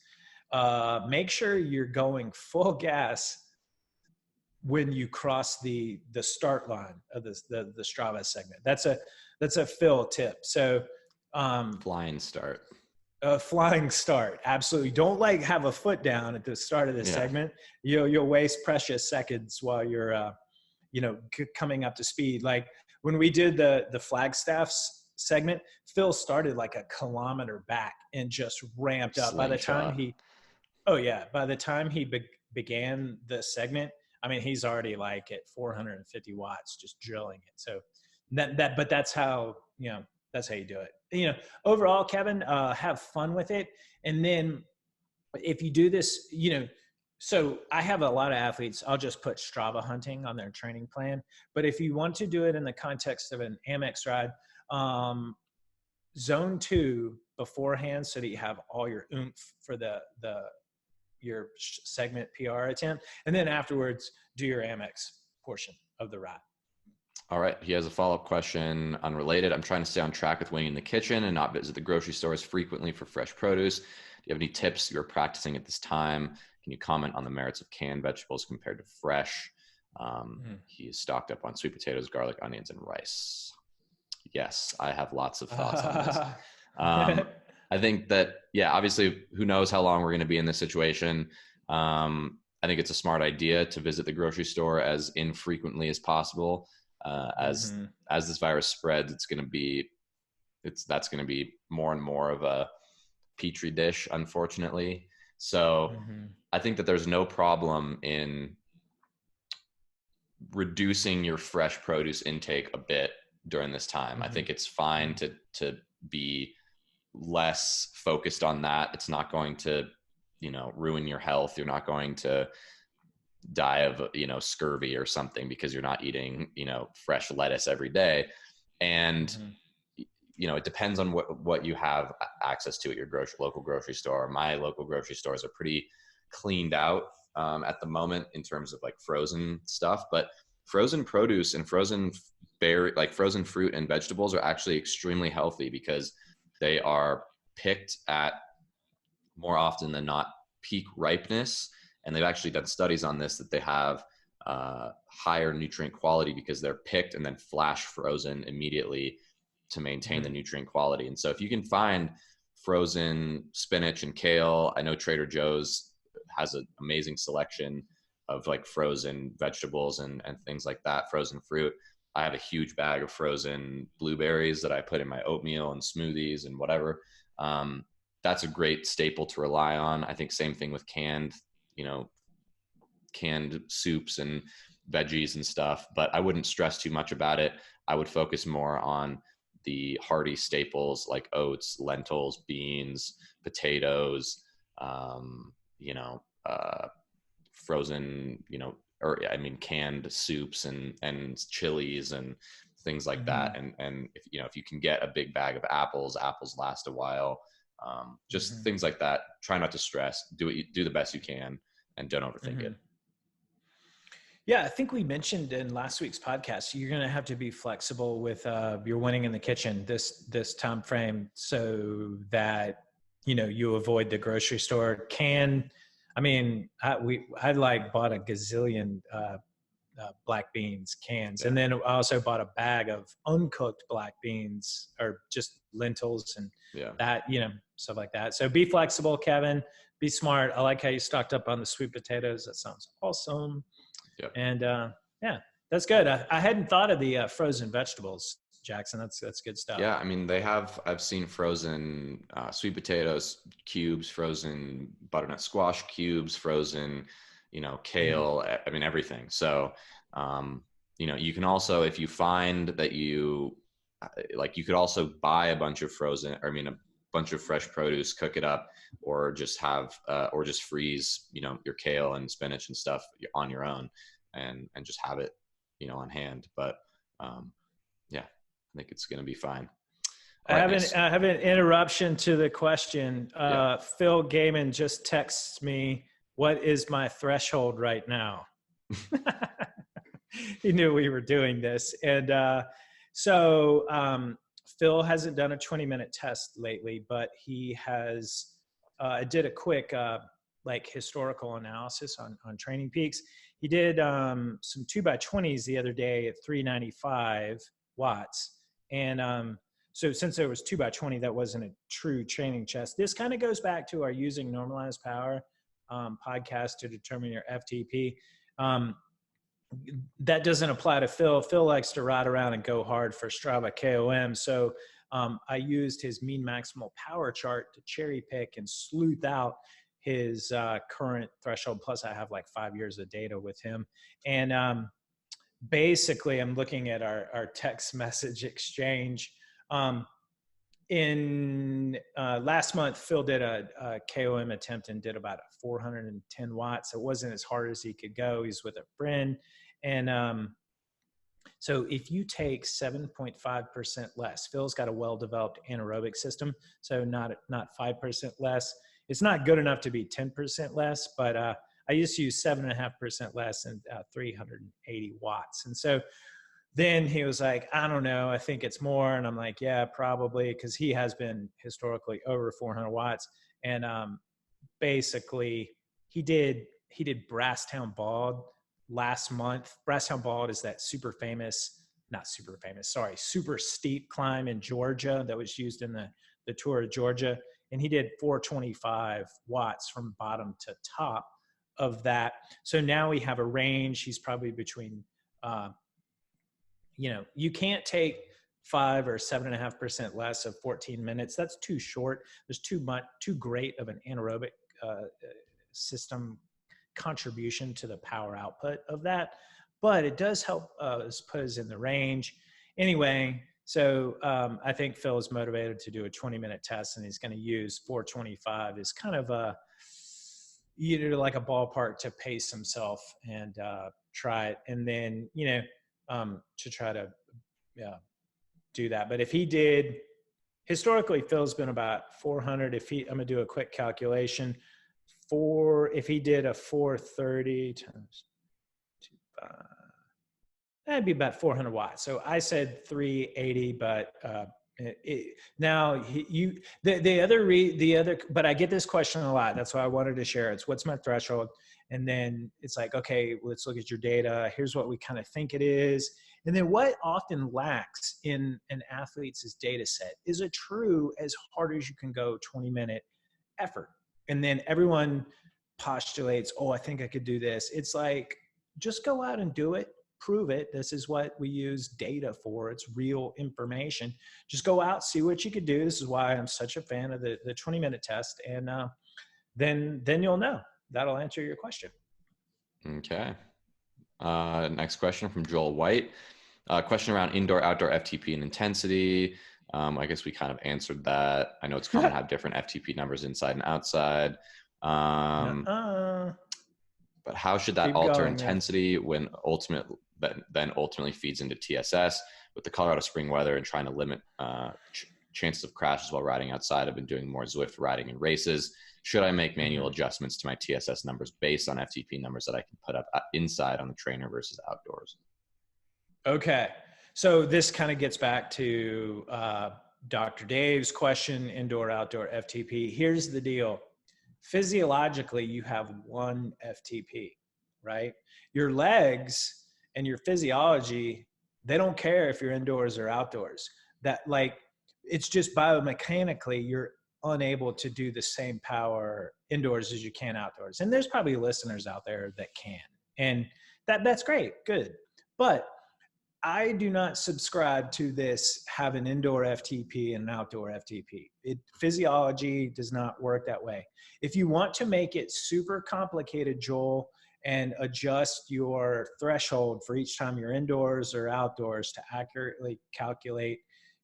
Make sure you're going full gas when you cross the start line of the Strava segment. That's a Phil tip. So flying start. A flying start. Absolutely. Don't like have a foot down at the start of this segment. You'll waste precious seconds while you're coming up to speed. Like when we did the Flagstaff's segment, Phil started like a kilometer back and just ramped up. By the time he began the segment, I mean, he's already like at 450 watts, just drilling it. So but that's how, that's how you do it. Overall, Kevin, have fun with it. And then if you do this, so I have a lot of athletes, I'll just put Strava hunting on their training plan. But if you want to do it in the context of an Amex ride, zone 2 beforehand, so that you have all your oomph for your segment PR attempt. And then afterwards, do your Amex portion of the ride. All right. He has a follow-up question unrelated. I'm trying to stay on track with winning in the kitchen and not visit the grocery stores frequently for fresh produce. Do you have any tips you're practicing at this time? Can you comment on the merits of canned vegetables compared to fresh? He is stocked up on sweet potatoes, garlic, onions, and rice. Yes, I have lots of thoughts on this. I think that, obviously, who knows how long we're going to be in this situation. I think it's a smart idea to visit the grocery store as infrequently as possible. As this virus spreads, that's going to be more and more of a petri dish, unfortunately. So I think that there's no problem in reducing your fresh produce intake a bit during this time. I think it's fine to be less focused on that. It's not going to, ruin your health. You're not going to die of, scurvy or something because you're not eating, fresh lettuce every day. And, it depends on what you have access to at your local grocery store. My local grocery stores are pretty cleaned out at the moment in terms of like frozen stuff, but frozen produce and frozen fruit and vegetables are actually extremely healthy because they are picked at, more often than not, peak ripeness. And they've actually done studies on this, that they have higher nutrient quality because they're picked and then flash frozen immediately to maintain the nutrient quality. And so if you can find frozen spinach and kale, I know Trader Joe's has an amazing selection of like frozen vegetables and things like that, frozen fruit. I have a huge bag of frozen blueberries that I put in my oatmeal and smoothies and whatever. That's a great staple to rely on. I think same thing with canned soups and veggies and stuff, but I wouldn't stress too much about it. I would focus more on the hearty staples like oats, lentils, beans, potatoes, frozen, canned soups and chilies and things like that. And if you can get a big bag of apples last a while. Just things like that. Try not to stress. Do the best you can, and don't overthink it. Yeah, I think we mentioned in last week's podcast, you're going to have to be flexible with your winning in the kitchen this time frame, so that you avoid the grocery store. I bought a gazillion black beans cans, and then I also bought a bag of uncooked black beans, or just lentils and that, stuff like that. So be flexible, Kevin. Be smart. I like how you stocked up on the sweet potatoes. That sounds awesome. Yep. And that's good. I hadn't thought of the frozen vegetables, Jackson. That's good stuff. Yeah, I've seen frozen sweet potatoes cubes, frozen butternut squash cubes, frozen, kale. Everything. So, you can also, if you find that you could also buy a bunch of a bunch of fresh produce, cook it up, or just have, or just freeze, your kale and spinach and stuff on your own, and just have it, on hand. But I think it's going to be fine. I have an interruption to the question. Phil Gaiman just texts me, "What is my threshold right now?" he knew we were doing this. And so Phil hasn't done a 20-minute test lately, but he has did a quick like historical analysis on Training Peaks. He did some 2x20s the other day at 395 watts. And so since there was 2x20, that wasn't a true training chest. This kind of goes back to our using normalized power podcast to determine your FTP. That doesn't apply to Phil. Phil likes to ride around and go hard for Strava KOM. So I used his mean maximal power chart to cherry pick and sleuth out his current threshold. Plus I have like 5 years of data with him. And basically I'm looking at our text message exchange. In last month, Phil did a KOM attempt and did about 410 watts. It wasn't as hard as he could go. He's with a friend. And so if you take 7.5% less, Phil's got a well-developed anaerobic system, so not 5% less. It's not good enough to be 10% less, but I used to use 7.5% less and 380 watts. And so then he was like, I don't know, I think it's more. And I'm like, yeah, probably, because he has been historically over 400 watts. And basically he did Brasstown Bald last month. Brasstown Bald is that super steep climb in Georgia that was used in the Tour of Georgia. And he did 425 watts from bottom to top of that. So now we have a range. He's probably between, you can't take 5 or 7.5% less of 14 minutes. That's too short. There's too great of an anaerobic system contribution to the power output of that, but it does help us put us in the range. Anyway, so I think Phil is motivated to do a 20-minute test, and he's going to use 425 as kind of like a ballpark to pace himself and try it, and then to try to do that. But if he did, historically, Phil's been about 400. I'm going to do a quick calculation. If he did a 430 times 2.5, that'd be about 400 watts. So I said 380, but but I get this question a lot. That's why I wanted to share. It's what's my threshold? And then it's like, okay, let's look at your data. Here's what we kind of think it is. And then what often lacks in an athlete's data set is a true as hard as you can go 20-minute effort. And then everyone postulates, oh, I think I could do this. It's like, just go out and do it. Prove it. This is what we use data for. It's real information. Just go out, see what you could do. This is why I'm such a fan of the 20-minute test. And then you'll know. That'll answer your question. Okay. Next question from Joel White. Question around indoor-outdoor FTP and intensity. I guess we kind of answered that. I know it's common to have different FTP numbers inside and outside. But how should that alter intensity when ultimately feeds into TSS? With the Colorado spring weather and trying to limit chances of crashes while riding outside, I've been doing more Zwift riding in races. Should I make manual adjustments to my TSS numbers based on FTP numbers that I can put up inside on the trainer versus outdoors? Okay. So this kind of gets back to Dr. Dave's question, indoor, outdoor FTP. Here's the deal. Physiologically, you have one FTP, right? Your legs and your physiology, they don't care if you're indoors or outdoors. It's just biomechanically, you're unable to do the same power indoors as you can outdoors. And there's probably listeners out there that can. And that's great. Good. But I do not subscribe to this, have an indoor FTP and an outdoor FTP. Physiology does not work that way. If you want to make it super complicated, Joel, and adjust your threshold for each time you're indoors or outdoors to accurately calculate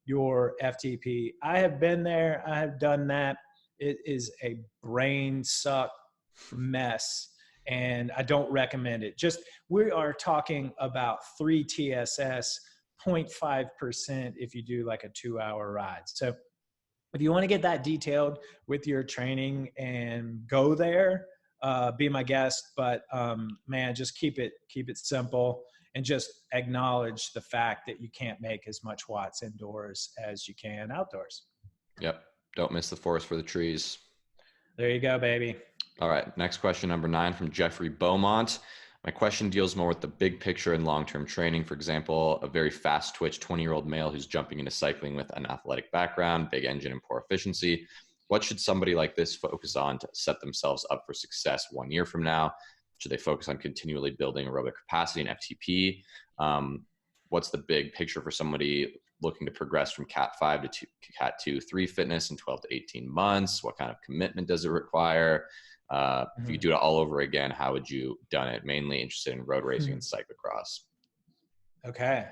your FTP, I have been there. I have done that. It is a brain suck mess. And I don't recommend it. We are talking about 3 TSS, 0.5% if you do like a 2-hour ride. So if you want to get that detailed with your training and go there, be my guest. But man, just keep it simple. and just acknowledge the fact that you can't make as much watts indoors as you can outdoors. Yep. Don't miss the forest for the trees. There you go, baby. All right. Next question, number 9 from Jeffrey Beaumont. My question deals more with the big picture and long-term training. For example, a very fast twitch 20-year-old male who's jumping into cycling with an athletic background, big engine, and poor efficiency. What should somebody like this focus on to set themselves up for success 1 year from now? Should they focus on continually building aerobic capacity and FTP? What's the big picture for somebody looking to progress from Cat 5 to Cat 2, 3 fitness in 12 to 18 months? What kind of commitment does it require? If you could do it all over again, how would you done it? Mainly interested in road racing and cyclocross. Okay.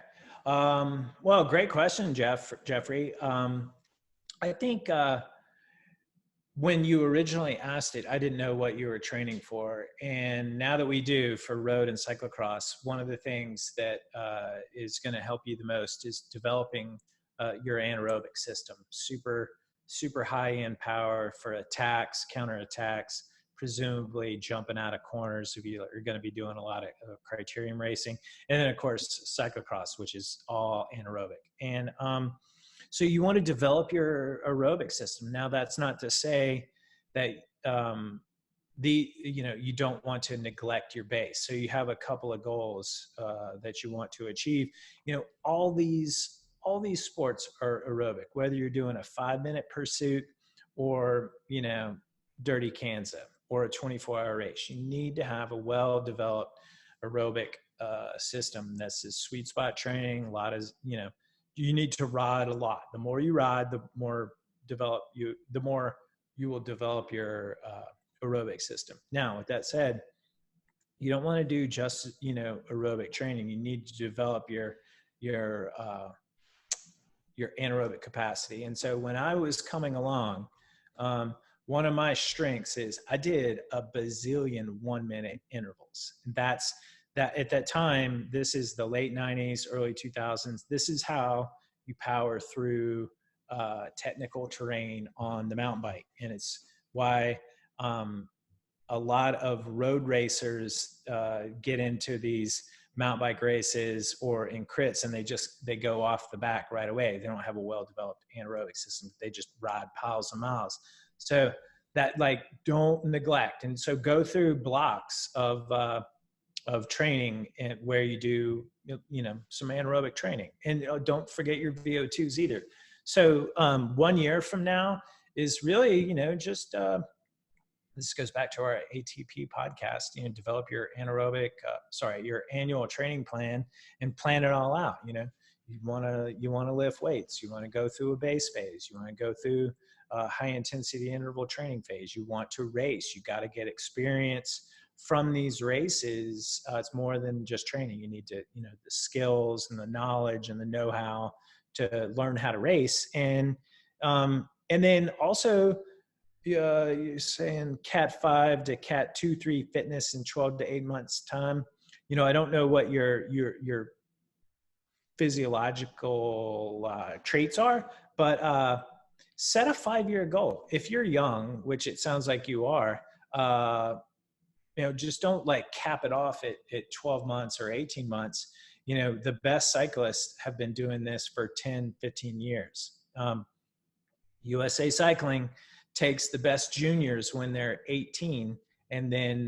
Well, great question, Jeffrey. I think when you originally asked it, I didn't know what you were training for. And now that we do for road and cyclocross, one of the things that is going to help you the most is developing your anaerobic system. Super high end power for attacks, counterattacks, presumably jumping out of corners if you're going to be doing a lot of criterium racing. And then of course, cyclocross, which is all anaerobic. And so you want to develop your aerobic system. Now, that's not to say that you don't want to neglect your base. So you have a couple of goals that you want to achieve. All these sports are aerobic, whether you're doing a 5-minute pursuit or dirty Kansas or a 24-hour race. You need to have a well-developed aerobic system. That's a sweet spot training. A lot of you need to ride a lot. The more you ride, the more you will develop your aerobic system. Now, with that said, you don't want to do just aerobic training. You need to develop your anaerobic capacity. And so when I was coming along, one of my strengths is I did a bazillion 1-minute intervals. That's that at that time. This is the late 90s, early 2000s. This is how you power through technical terrain on the mountain bike. And it's why a lot of road racers get into these mountain bike races or in crits, and they go off the back right away. They don't have a well-developed anaerobic system. They just ride piles of miles. So that don't neglect. And so go through blocks of training and where you do, some anaerobic training, and don't forget your VO2s either. So 1 year from now is really, just, this goes back to our ATP podcast, develop your your annual training plan and plan it all out. You want to lift weights. You want to go through a base phase. You want to go through a high intensity interval training phase. You want to race. You got to get experience from these races. It's more than just training. You need to, the skills and the knowledge and the know-how to learn how to race. And then also, you're saying Cat 5 to Cat 2, 3 fitness in 12 to 8 months time. I don't know what your physiological traits are, but set a 5-year goal. If you're young, which it sounds like you are, just don't cap it off at 12 months or 18 months. The best cyclists have been doing this for 10, 15 years. USA Cycling takes the best juniors when they're 18, and then,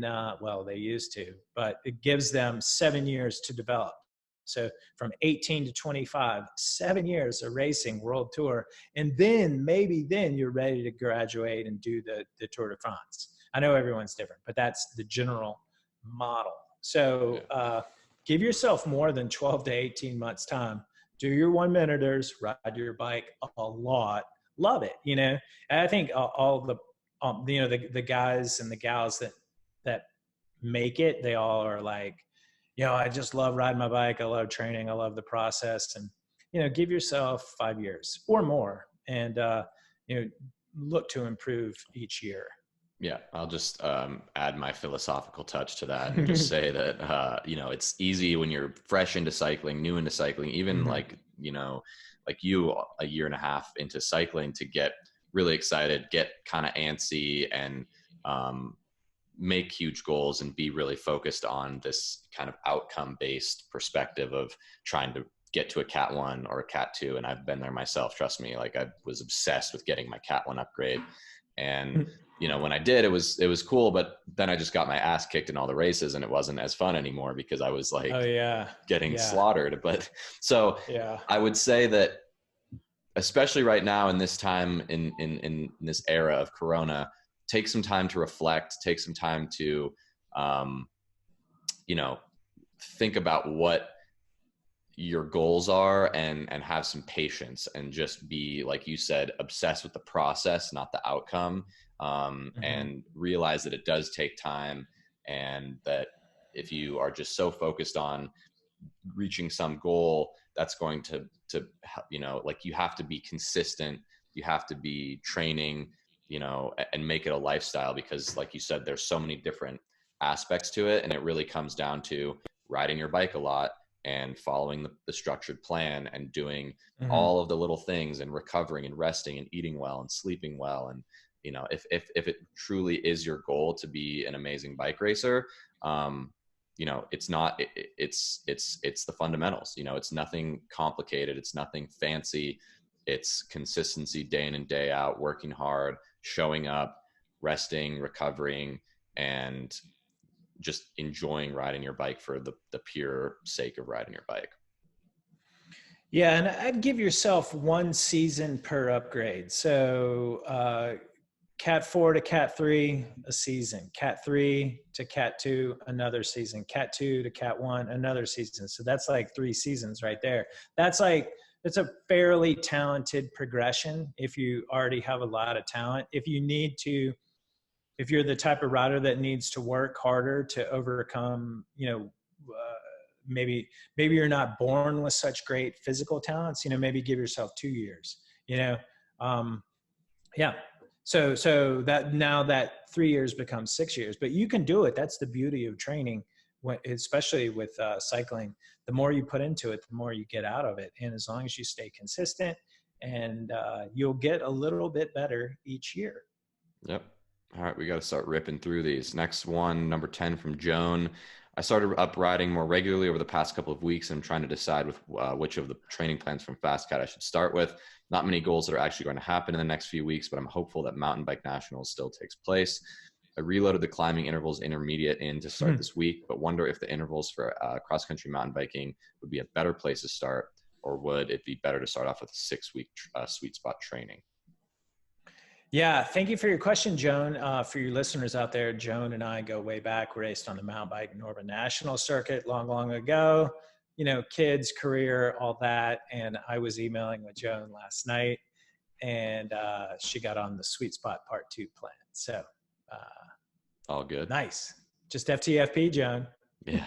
they used to, but it gives them 7 years to develop. So from 18 to 25, 7 years of racing world tour. And then maybe you're ready to graduate and do the Tour de France. I know everyone's different, but that's the general model. So give yourself more than 12 to 18 months time. Do your 1-minuters, ride your bike a lot, love it. And I think all the, the guys and the gals that make it, they all are I just love riding my bike. I love training. I love the process. And, give yourself 5 years or more and, look to improve each year. Yeah, I'll just add my philosophical touch to that and just say that, it's easy when you're fresh into cycling, new into cycling, even like you a year and a half into cycling to get really excited, get kind of antsy and make huge goals and be really focused on this kind of outcome-based perspective of trying to get to a Cat 1 or a Cat 2. And I've been there myself, trust me. Like, I was obsessed with getting my Cat 1 upgrade. And, when I did, it was cool, but then I just got my ass kicked in all the races and it wasn't as fun anymore because I was like getting slaughtered. But so I would say that, especially right now in this time, in this era of Corona, take some time to reflect, take some time to, think about what your goals are and have some patience and just be, like you said, obsessed with the process, not the outcome. And realize that it does take time, and that if you are just so focused on reaching some goal, that's going to, like, you have to be consistent, you have to be training, and make it a lifestyle, because like you said, there's so many different aspects to it. And it really comes down to riding your bike a lot and following the structured plan and doing all of the little things and recovering and resting and eating well and sleeping well. And, if it truly is your goal to be an amazing bike racer, it's not, it's the fundamentals, it's nothing complicated. It's nothing fancy. It's consistency day in and day out, working hard, showing up, resting, recovering, and just enjoying riding your bike for the pure sake of riding your bike. Yeah. And I'd give yourself 1 season per upgrade. So, Cat 4 to Cat 3, a season. Cat 3 to Cat 2, another season. Cat 2 to Cat 1, another season. So that's like 3 seasons right there. It's a fairly talented progression if you already have a lot of talent. If you're the type of rider that needs to work harder to overcome, maybe you're not born with such great physical talents, maybe give yourself 2 years, So that now that 3 years becomes 6 years, but you can do it. That's the beauty of training, especially with cycling. The more you put into it, the more you get out of it. And as long as you stay consistent, and you'll get a little bit better each year. Yep. All right, we got to start ripping through these. Next one, number 10 from Joan. I started up riding more regularly over the past couple of weeks, and I'm trying to decide with which of the training plans from FasCat I should start with. Not many goals that are actually going to happen in the next few weeks, but I'm hopeful that Mountain Bike Nationals still takes place. I reloaded the climbing intervals intermediate in to start this week, but wonder if the intervals for cross-country mountain biking would be a better place to start, or would it be better to start off with a 6-week sweet spot training? Yeah, thank you for your question, Joan. For your listeners out there, Joan and I go way back. We raced on the mountain bike Northern National Circuit long ago. Kids, career, all that. And I was emailing with Joan last night, and she got on the Sweet Spot Part 2 plan. So all good. Nice. Just FTFP, Joan. Yeah.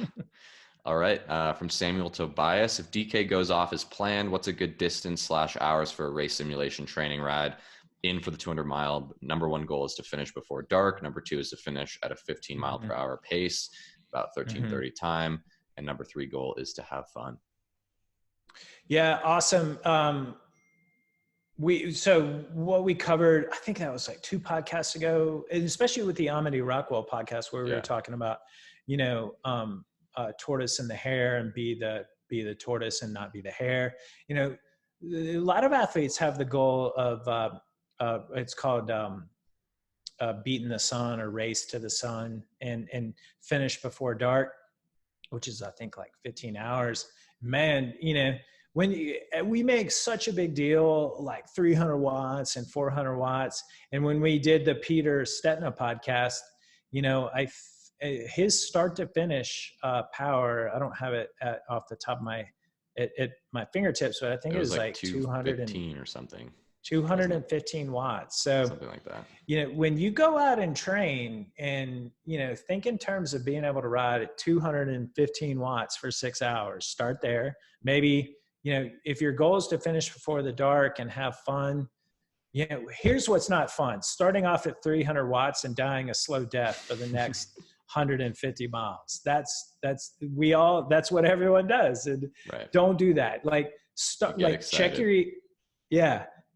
All right. From Samuel Tobias, if DK goes off as planned, what's a good distance/hours for a race simulation training ride? In for the 200 mile, number 1 goal is to finish before dark. Number 2 is to finish at a 15 mile per hour pace, about 13:30 time. And number 3 goal is to have fun. Yeah. Awesome. So what we covered, I think that was like 2 podcasts ago, and especially with the Amity Rockwell podcast, where we were talking about, tortoise and the hare, and be the tortoise and not be the hare. A lot of athletes have the goal of, it's called beating the sun, or race to the sun, and finish before dark, which is, I think, like 15 hours. Man, we make such a big deal, like 300 watts and 400 watts. And when we did the Peter Stetina podcast, his start to finish power, I don't have it off the top of my fingertips, but I think it was like 215 or something. 215 watts. So something like that. When you go out and train, and, think in terms of being able to ride at 215 watts for 6 hours, start there. Maybe, if your goal is to finish before the dark and have fun, here's what's not fun: starting off at 300 watts and dying a slow death for the next 150 miles. That's what everyone does. And don't do that. Like,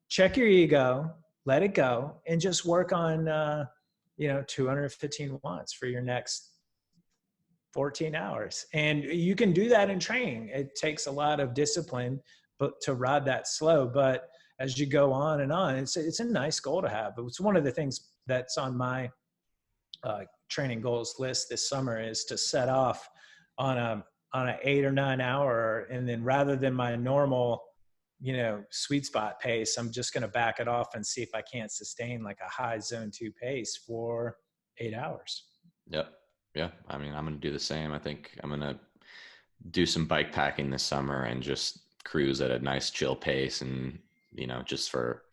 check your ego, let it go, and just work on 215 watts for your next 14 hours. And you can do that in training. It takes a lot of discipline but to ride that slow. But as you go on and on, it's a nice goal to have. It's one of the things that's on my training goals list this summer, is to set off on an 8 or 9 hour. And then rather than my normal, sweet spot pace, I'm just going to back it off and see if I can't sustain like a high zone 2 pace for 8 hours. Yep. Yeah. I mean, I'm going to do the same. I think I'm going to do some bike packing this summer and just cruise at a nice chill pace, and, just for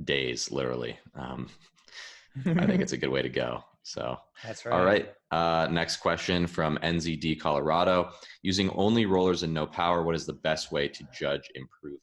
days, literally. I think it's a good way to go. So that's right. All right. Next question from NZD Colorado. Using only rollers and no power, what is the best way to judge improvement?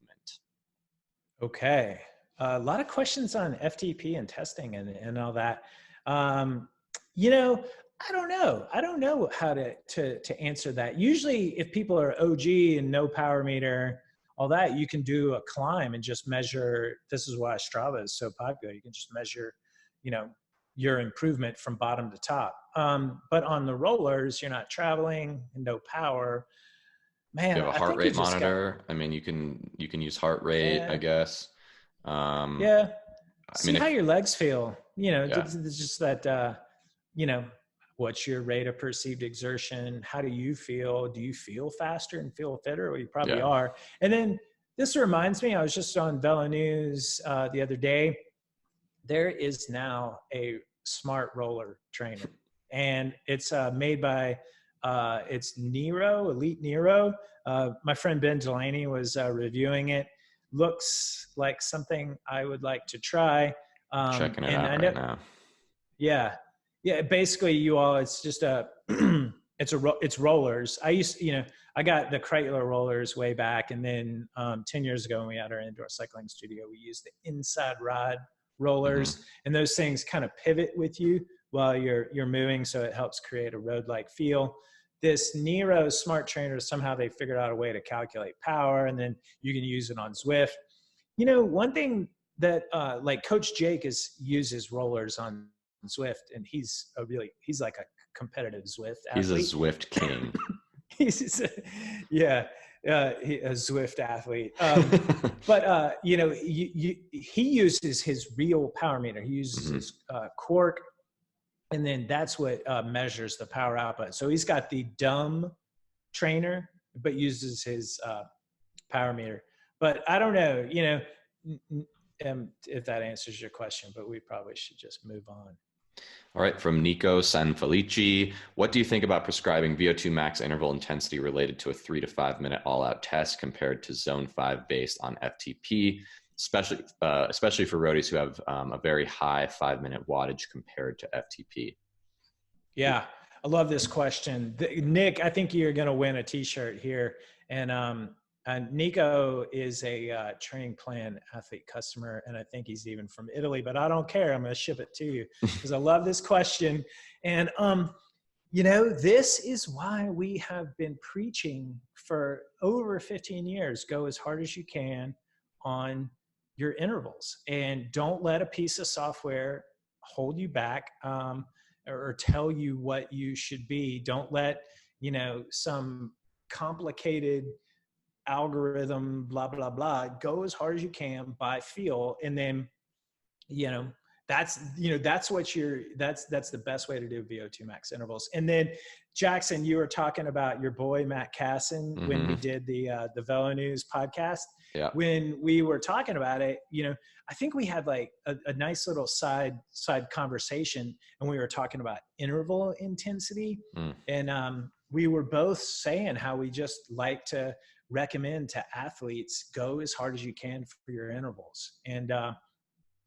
Okay. A lot of questions on FTP and testing and all that. I don't know. I don't know how to answer that. Usually if people are OG and no power meter, all that, you can do a climb and just measure. This is why Strava is so popular. You can just measure, your improvement from bottom to top. But on the rollers, you're not traveling and no power. Man, you have a heart rate monitor. I mean, you can use heart rate, I guess. See how your legs feel. It's just that, what's your rate of perceived exertion? How do you feel? Do you feel faster and feel fitter? Well, you probably are. And then this reminds me, I was just on Velo News the other day. There is now a smart roller trainer, and it's made by it's Nero, Elite Nero. My friend Ben Delaney was reviewing it. Looks like something I would like to try. Checking it out right now. Yeah. Basically, it's just it's rollers. I got the Kreitler rollers way back, and then 10 years ago when we had our indoor cycling studio, we used the inside rod rollers, and those things kind of pivot with you while you're moving, so it helps create a road-like feel. This Nero smart trainer, somehow they figured out a way to calculate power, and then you can use it on Zwift. One thing that like Coach Jake uses rollers on Zwift, and he's like a competitive Zwift athlete. He's a Zwift king. A Zwift athlete. But he uses his real power meter. He uses his Quark, and then that's what measures the power output. So he's got the dumb trainer, but uses his power meter. But I don't know, if that answers your question, but we probably should just move on. All right, from Nico Sanfelici, what do you think about prescribing VO2 max interval intensity related to a 3 to 5 minute all-out test compared to zone 5 based on FTP, especially for roadies who have a very high 5-minute wattage compared to FTP? Yeah, I love this question. Nick, I think you're going to win a t-shirt here. And Nico is a training plan athlete customer, and I think he's even from Italy, but I don't care. I'm going to ship it to you because I love this question. And, this is why we have been preaching for over 15 years. Go as hard as you can on your intervals, and don't let a piece of software hold you back or tell you what you should be. Don't let, some complicated algorithm, blah, blah, blah. Go as hard as you can by feel. And then, that's the best way to do VO2 max intervals. And then Jackson, you were talking about your boy, Matt Casson, when we did the Velo News podcast. Yeah. When we were talking about it, I think we had like a nice little side conversation, and we were talking about interval intensity. And we were both saying how we just like to recommend to athletes, go as hard as you can for your intervals. And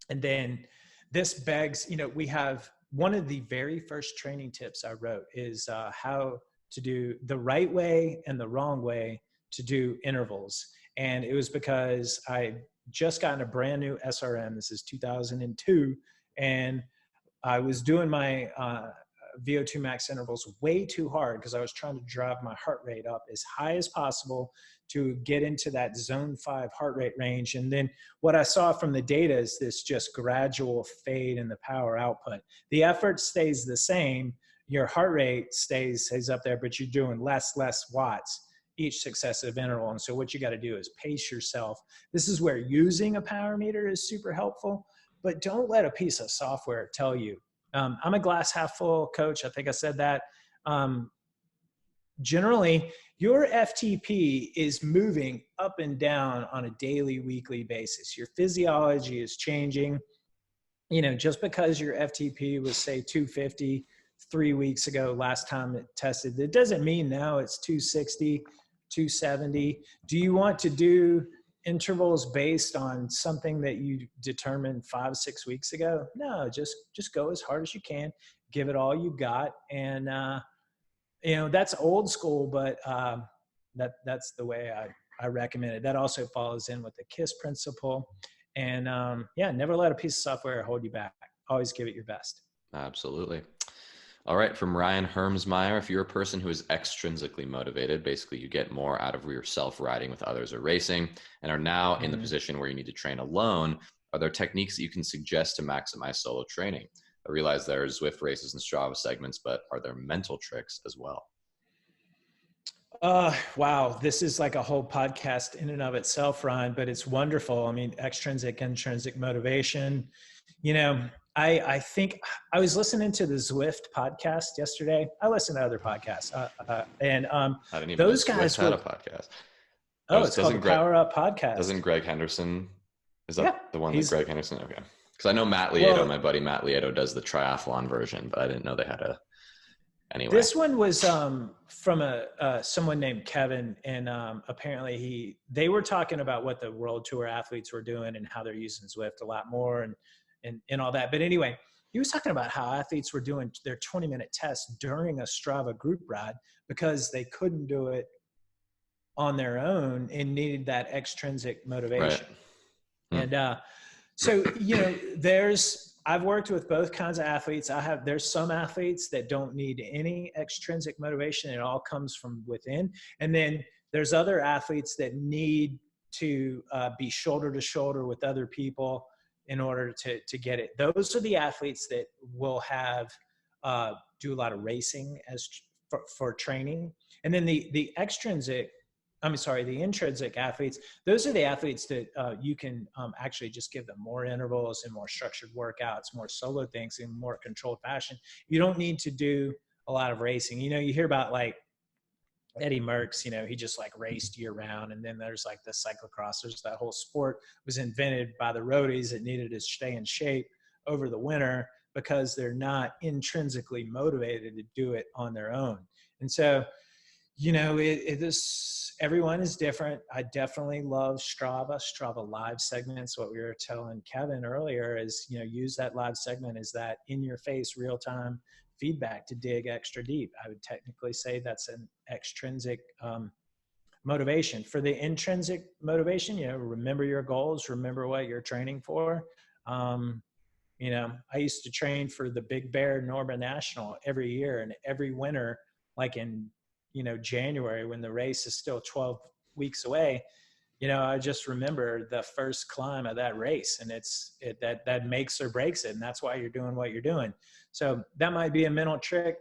then this begs, we have one of the very first training tips I wrote is how to do the right way and the wrong way to do intervals. And it was because I just gotten a brand new SRM. This is 2002. And I was doing my VO2 max intervals way too hard because I was trying to drive my heart rate up as high as possible to get into that zone 5 heart rate range. And then what I saw from the data is this just gradual fade in the power output. The effort stays the same. Your heart rate stays up there, but you're doing less watts each successive interval. And so what you got to do is pace yourself. This is where using a power meter is super helpful, but don't let a piece of software tell you. I'm a glass half full coach. I think I said that. Generally, your FTP is moving up and down on a daily, weekly basis. Your physiology is changing. Just because your FTP was, say, 250 3 weeks ago, last time it tested, it doesn't mean now it's 260, 270. Do you want to do intervals based on something that you determined 5-6 weeks ago? No, just go as hard as you can, give it all you got. And, that's old school, but that's the way I recommend it. That also follows in with the KISS principle. And never let a piece of software hold you back. Always give it your best. Absolutely. All right. From Ryan Hermsmeyer, if you're a person who is extrinsically motivated, basically you get more out of yourself riding with others or racing, and are now in the position where you need to train alone, are there techniques that you can suggest to maximize solo training? I realize there's Zwift races and Strava segments, but are there mental tricks as well? Wow. This is like a whole podcast in and of itself, Ryan, but it's wonderful. I mean, extrinsic, intrinsic motivation. I think I was listening to the Zwift podcast yesterday. I listen to other podcasts, and I didn't even those know guys had a podcast. It's called the Power Up Podcast. Doesn't Greg Henderson? Is that the one that Greg Henderson? Okay, because I know Matt Lieto, my buddy Matt Lieto, does the triathlon version, but I didn't know they had a. Anyway, this one was from someone named Kevin, and apparently they were talking about what the World Tour athletes were doing and how they're using Zwift a lot more and all that. But anyway, he was talking about how athletes were doing their 20-minute tests during a Strava group ride because they couldn't do it on their own and needed that extrinsic motivation. Right. And so, I've worked with both kinds of athletes. There's some athletes that don't need any extrinsic motivation. It all comes from within. And then there's other athletes that need to be shoulder to shoulder with other people in order to get it. Those are the athletes that will do a lot of racing for training. And then the intrinsic athletes, those are the athletes that you can actually just give them more intervals and more structured workouts, more solo things in more controlled fashion. You don't need to do a lot of racing. You hear about like Eddie Merckx, he just like raced year round. And then there's like the cyclocrossers. That whole sport was invented by the roadies that needed to stay in shape over the winter because they're not intrinsically motivated to do it on their own. And so, everyone is different. I definitely love Strava live segments. What we were telling Kevin earlier is, use that live segment as that in your face real-time feedback to dig extra deep. I would technically say that's an extrinsic motivation. For the intrinsic motivation, remember your goals, remember what you're training for. I used to train for the Big Bear Norman National every year, and every winter, like in January, when the race is still 12 weeks away, I just remember the first climb of that race, and that makes or breaks it. And that's why you're doing what you're doing. So that might be a mental trick.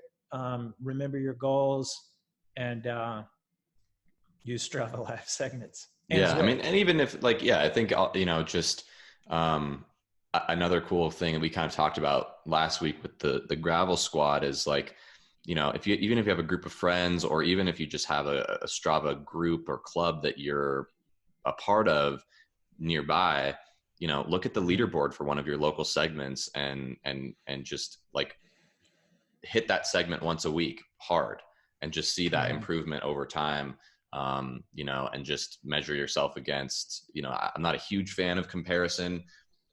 Remember your goals and use Strava live segments. Yeah. I mean, and even if I think, just another cool thing that we kind of talked about last week with the gravel squad is like, even if you have a group of friends, or even if you just have a Strava group or club that you're a part of nearby, look at the leaderboard for one of your local segments and just like hit that segment once a week hard and just see that improvement over time. And just measure yourself against, I'm not a huge fan of comparison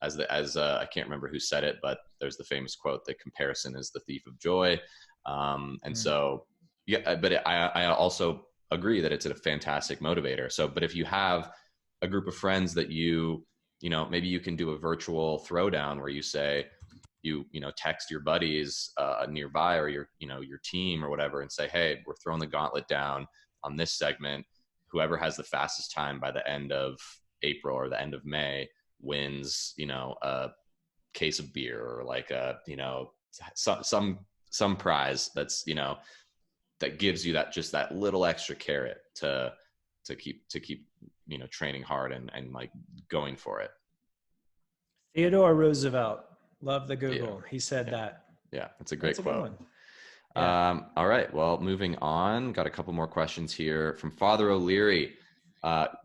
as I can't remember who said it, but there's the famous quote that comparison is the thief of joy. So, but I also agree that it's a fantastic motivator. So, but if you have a group of friends that maybe you can do a virtual throwdown where you say, you text your buddies nearby, or your team or whatever, and say, hey, we're throwing the gauntlet down on this segment. Whoever has the fastest time by the end of April or the end of May wins, a case of beer, or like some prize that's, that gives you that little extra carrot to keep training hard and like going for it. Theodore Roosevelt, love the Google. He said that. Yeah, that's a great quote. Yeah. All right, well, moving on, got a couple more questions here from Father O'Leary.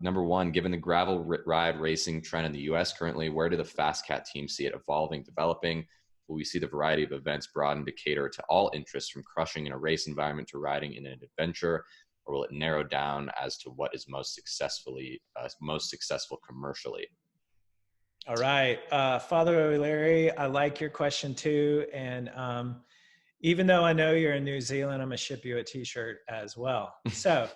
Number one, given the gravel ride racing trend in the US currently, where do the FasCat team see it evolving, developing? Will we see the variety of events broaden to cater to all interests, from crushing in a race environment to riding in an adventure, or will it narrow down as to what is most successful commercially? All right, Father O'Leary, I like your question too, and even though I know you're in New Zealand, I'm gonna ship you a T-shirt as well. So,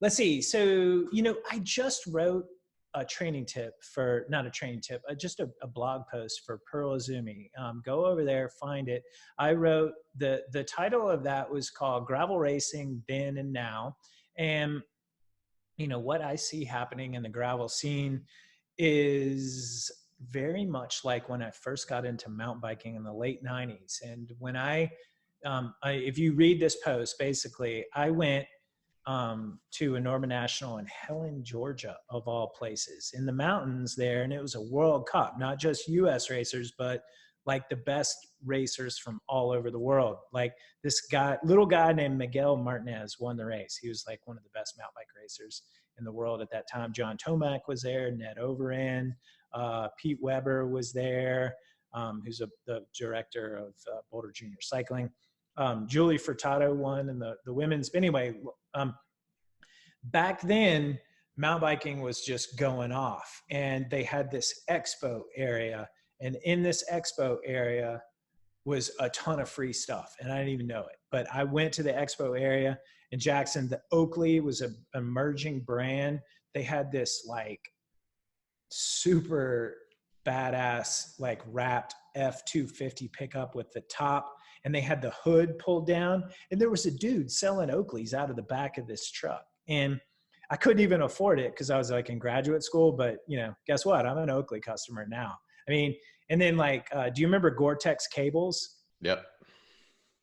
let's see. So, I just wrote a training tip for, not a training tip, just a blog post for Pearl Izumi. Go over there, find it. I wrote, the title of that was called Gravel Racing Then and Now. And, what I see happening in the gravel scene is very much like when I first got into mountain biking in the late 90s. And when if you read this post, basically, I went to a Norman National in Helen, Georgia, of all places, in the mountains there. And it was a World Cup, not just US racers, but like the best racers from all over the world. Like this little guy named Miguel Martinez won the race. He was like one of the best mountain bike racers in the world at that time. John Tomac was there, Ned Overend, Pete Weber was there, who's the director of Boulder Junior Cycling. Julie Furtado won in the women's. But anyway, back then, mountain biking was just going off, and they had this expo area. And in this expo area was a ton of free stuff, and I didn't even know it. But I went to the expo area in Jackson. The Oakley was an emerging brand. They had this like super badass, like wrapped F-250 pickup with the top, and they had the hood pulled down, and there was a dude selling Oakleys out of the back of this truck. And I couldn't even afford it because I was like in graduate school, but guess what? I'm an Oakley customer now. I mean, and then like, do you remember Gore-Tex cables? Yep.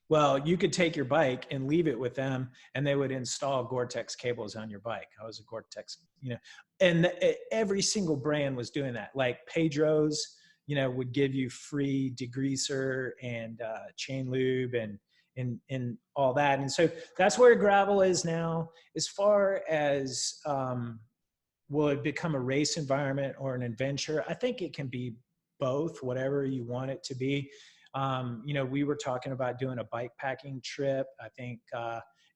Well, you could take your bike and leave it with them, and they would install Gore-Tex cables on your bike. I was a Gore-Tex, and every single brand was doing that. Like Pedro's, would give you free degreaser and chain lube and all that. And so that's where gravel is now. As far as will it become a race environment or an adventure? I think it can be both, whatever you want it to be. We were talking about doing a bike packing trip. I think,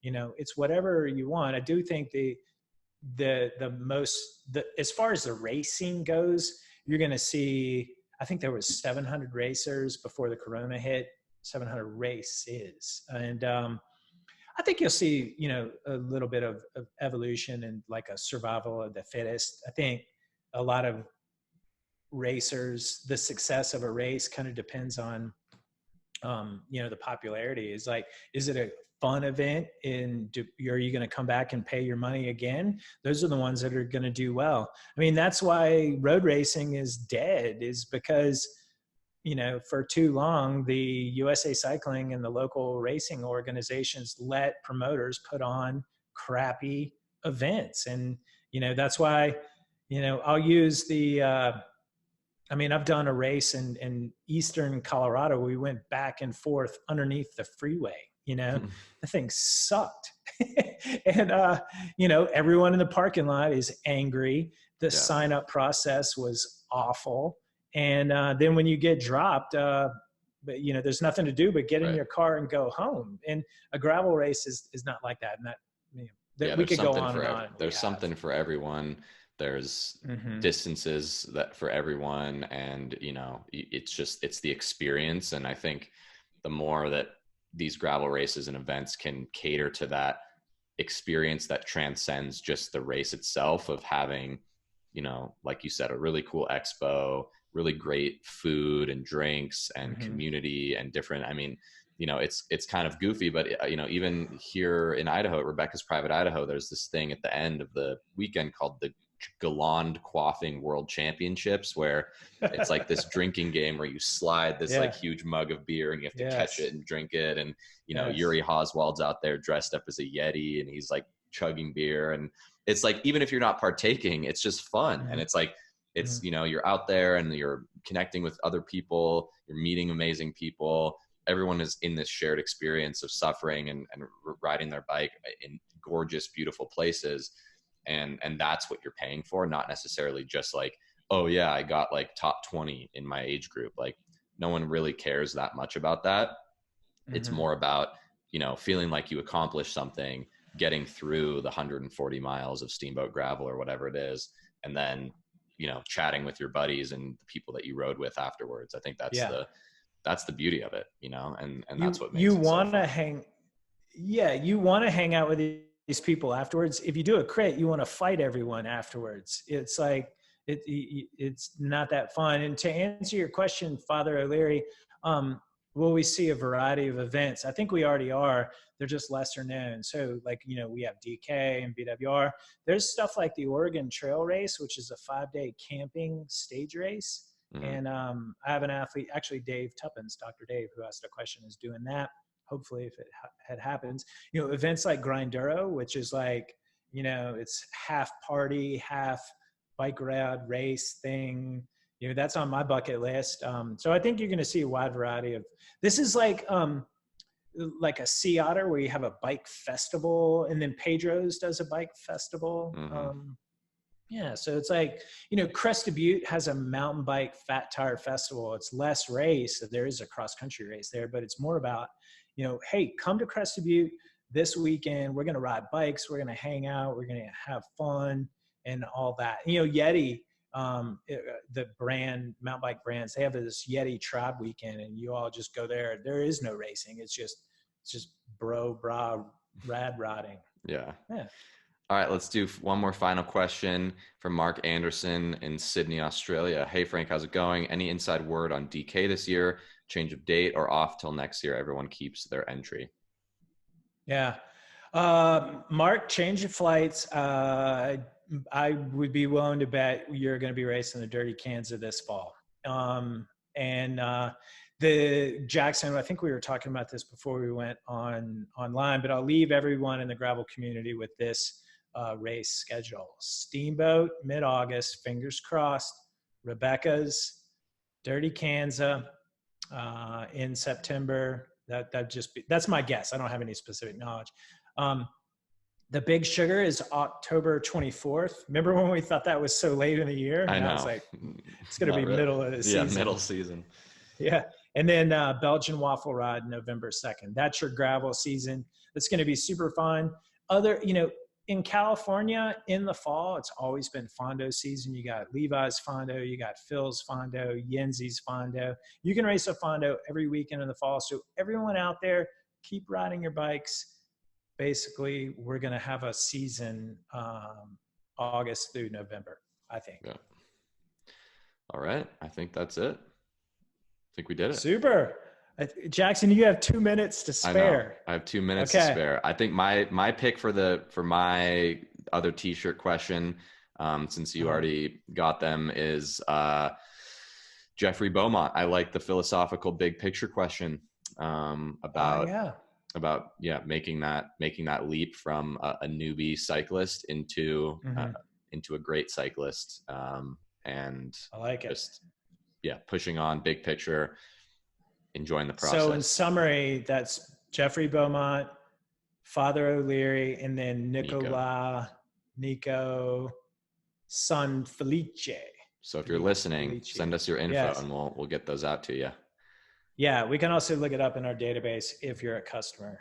it's whatever you want. I do think as far as the racing goes, you're going to see, I think there was 700 racers before the Corona hit, 700 races. And I think you'll see, a little bit of evolution and like a survival of the fittest. I think a lot of racers, the success of a race kind of depends on, the popularity. Is like, is it a fun event, and are you going to come back and pay your money again? Those are the ones that are going to do well. I mean, that's why road racing is dead, is because, for too long, the USA Cycling and the local racing organizations let promoters put on crappy events. And, that's why, I'll use I've done a race in Eastern Colorado. We went back and forth underneath the freeway, the thing sucked. And, everyone in the parking lot is angry. The sign up process was awful. And then when you get dropped, there's nothing to do but get in your car and go home. And a gravel race is not like that. And that we could go on and on. There's something for everyone. There's distances that for everyone. And, it's the experience. And I think the more that these gravel races and events can cater to that experience that transcends just the race itself, of having, like you said, a really cool expo, really great food and drinks and community and different, I mean, you know, it's kind of goofy, but you know, even here in Idaho, at Rebecca's Private Idaho, there's this thing at the end of the weekend called the Galland Quaffing World Championships, where it's like this drinking game where you slide this like huge mug of beer and you have to catch it and drink it. And, you know, Yuri Oswald's out there dressed up as a Yeti and he's like chugging beer. And it's like, even if you're not partaking, it's just fun. And it's like, it's, you know, you're out there and you're connecting with other people, you're meeting amazing people. Everyone is in this shared experience of suffering and riding their bike in gorgeous, beautiful places. And that's what you're paying for, not necessarily just like, oh yeah, I got like top 20 in my age group. Like no one really cares that much about that. It's more about, you know, feeling like you accomplished something, getting through the 140 miles of steamboat gravel or whatever it is. And then, you know, chatting with your buddies and the people that you rode with afterwards. I think that's the beauty of it, you know, and that's what makes you it want to so hang. Yeah. You want to hang out with these people afterwards. If you do a crit, you want to fight everyone afterwards. It's like, it's not that fun. And to answer your question, Father O'Leary, will we see a variety of events? I think we already are. They're just lesser known. So like, you know, we have DK and BWR. There's stuff like the Oregon Trail Race, which is a 5-day camping stage race. And I have an athlete, actually Dave Tuppence, Dr. Dave, who asked a question, is doing that. Hopefully if it happens, you know, events like Grinduro, which is like, you know, it's half party, half bike ride race thing, you know, that's on my bucket list. So I think you're going to see a wide variety of, this is like a Sea Otter where you have a bike festival, and then Pedro's does a bike festival. Yeah, so it's like, you know, Crested Butte has a mountain bike fat tire festival. It's less race. So there is a cross country race there, but it's more about, you know, hey, come to Crested Butte this weekend. We're going to ride bikes. We're going to hang out. We're going to have fun and all that. You know, Yeti, the brand, mountain bike brands, they have this Yeti Tribe weekend, and you all just go there. There is no racing. It's just rad riding. Yeah. All right, let's do one more final question from Mark Anderson in Sydney, Australia. Hey, Frank, how's it going? Any inside word on DK this year? Change of date or off till next year? Everyone keeps their entry. Yeah. Mark, change of flights. I would be willing to bet you're going to be racing the Dirty Kansas this fall. The Jackson, I think we were talking about this before we went online, but I'll leave everyone in the gravel community with this race schedule. Steamboat, mid-August, fingers crossed. Rebecca's, Dirty Kansas in September. That's my guess. I don't have any specific knowledge. The Big Sugar is October 24th. Remember when we thought that was so late in the year? I know. It's like, it's going to be really. Middle of the season. Yeah, middle season. Yeah. And then Belgian Waffle Ride, November 2nd. That's your gravel season. It's going to be super fun. You know, in California, in the fall, it's always been Fondo season. You got Levi's Fondo, you got Phil's Fondo, Yenzi's Fondo. You can race a Fondo every weekend in the fall. So everyone out there, keep riding your bikes. Basically, we're going to have a season August through November, I think. Yeah. All right. I think that's it. I think we did it. Super. Jackson, you have 2 minutes to spare. I have 2 minutes to spare. I think my pick for my other t-shirt question, since you already got them, is Jeffrey Beaumont. I like the philosophical big picture question about making that leap from a newbie cyclist into a great cyclist, and I like it. Pushing on big picture, enjoying the process. So in summary, that's Jeffrey Beaumont, Father O'Leary, and then Nico San Felice. So if you're listening, send us your info and we'll get those out to you. Yeah, we can also look it up in our database if you're a customer.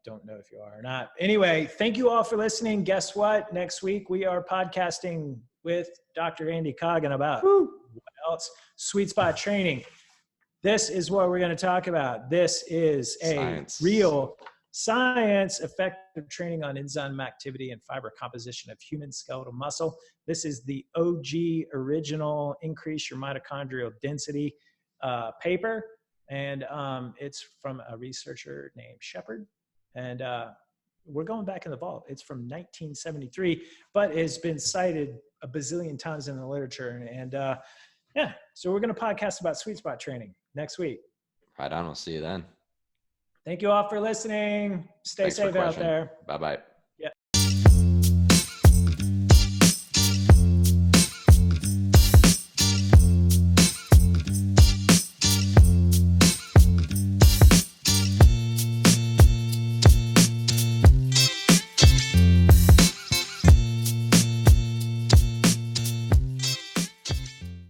Don't know if you are or not. Anyway, thank you all for listening. Guess what? Next week, we are podcasting with Dr. Andy Coggin about what else? Sweet Spot Training. This is what we're going to talk about. This is a real Science, Effective Training on Enzyme Activity and Fiber Composition of Human Skeletal Muscle. This is the OG original Increase Your Mitochondrial Density paper. And it's from a researcher named Shepard. And we're going back in the vault. It's from 1973, but it's been cited a bazillion times in the literature. And yeah, so we're going to podcast about sweet spot training next week. Right on. We'll see you then. Thank you all for listening. Stay safe out there. Bye-bye.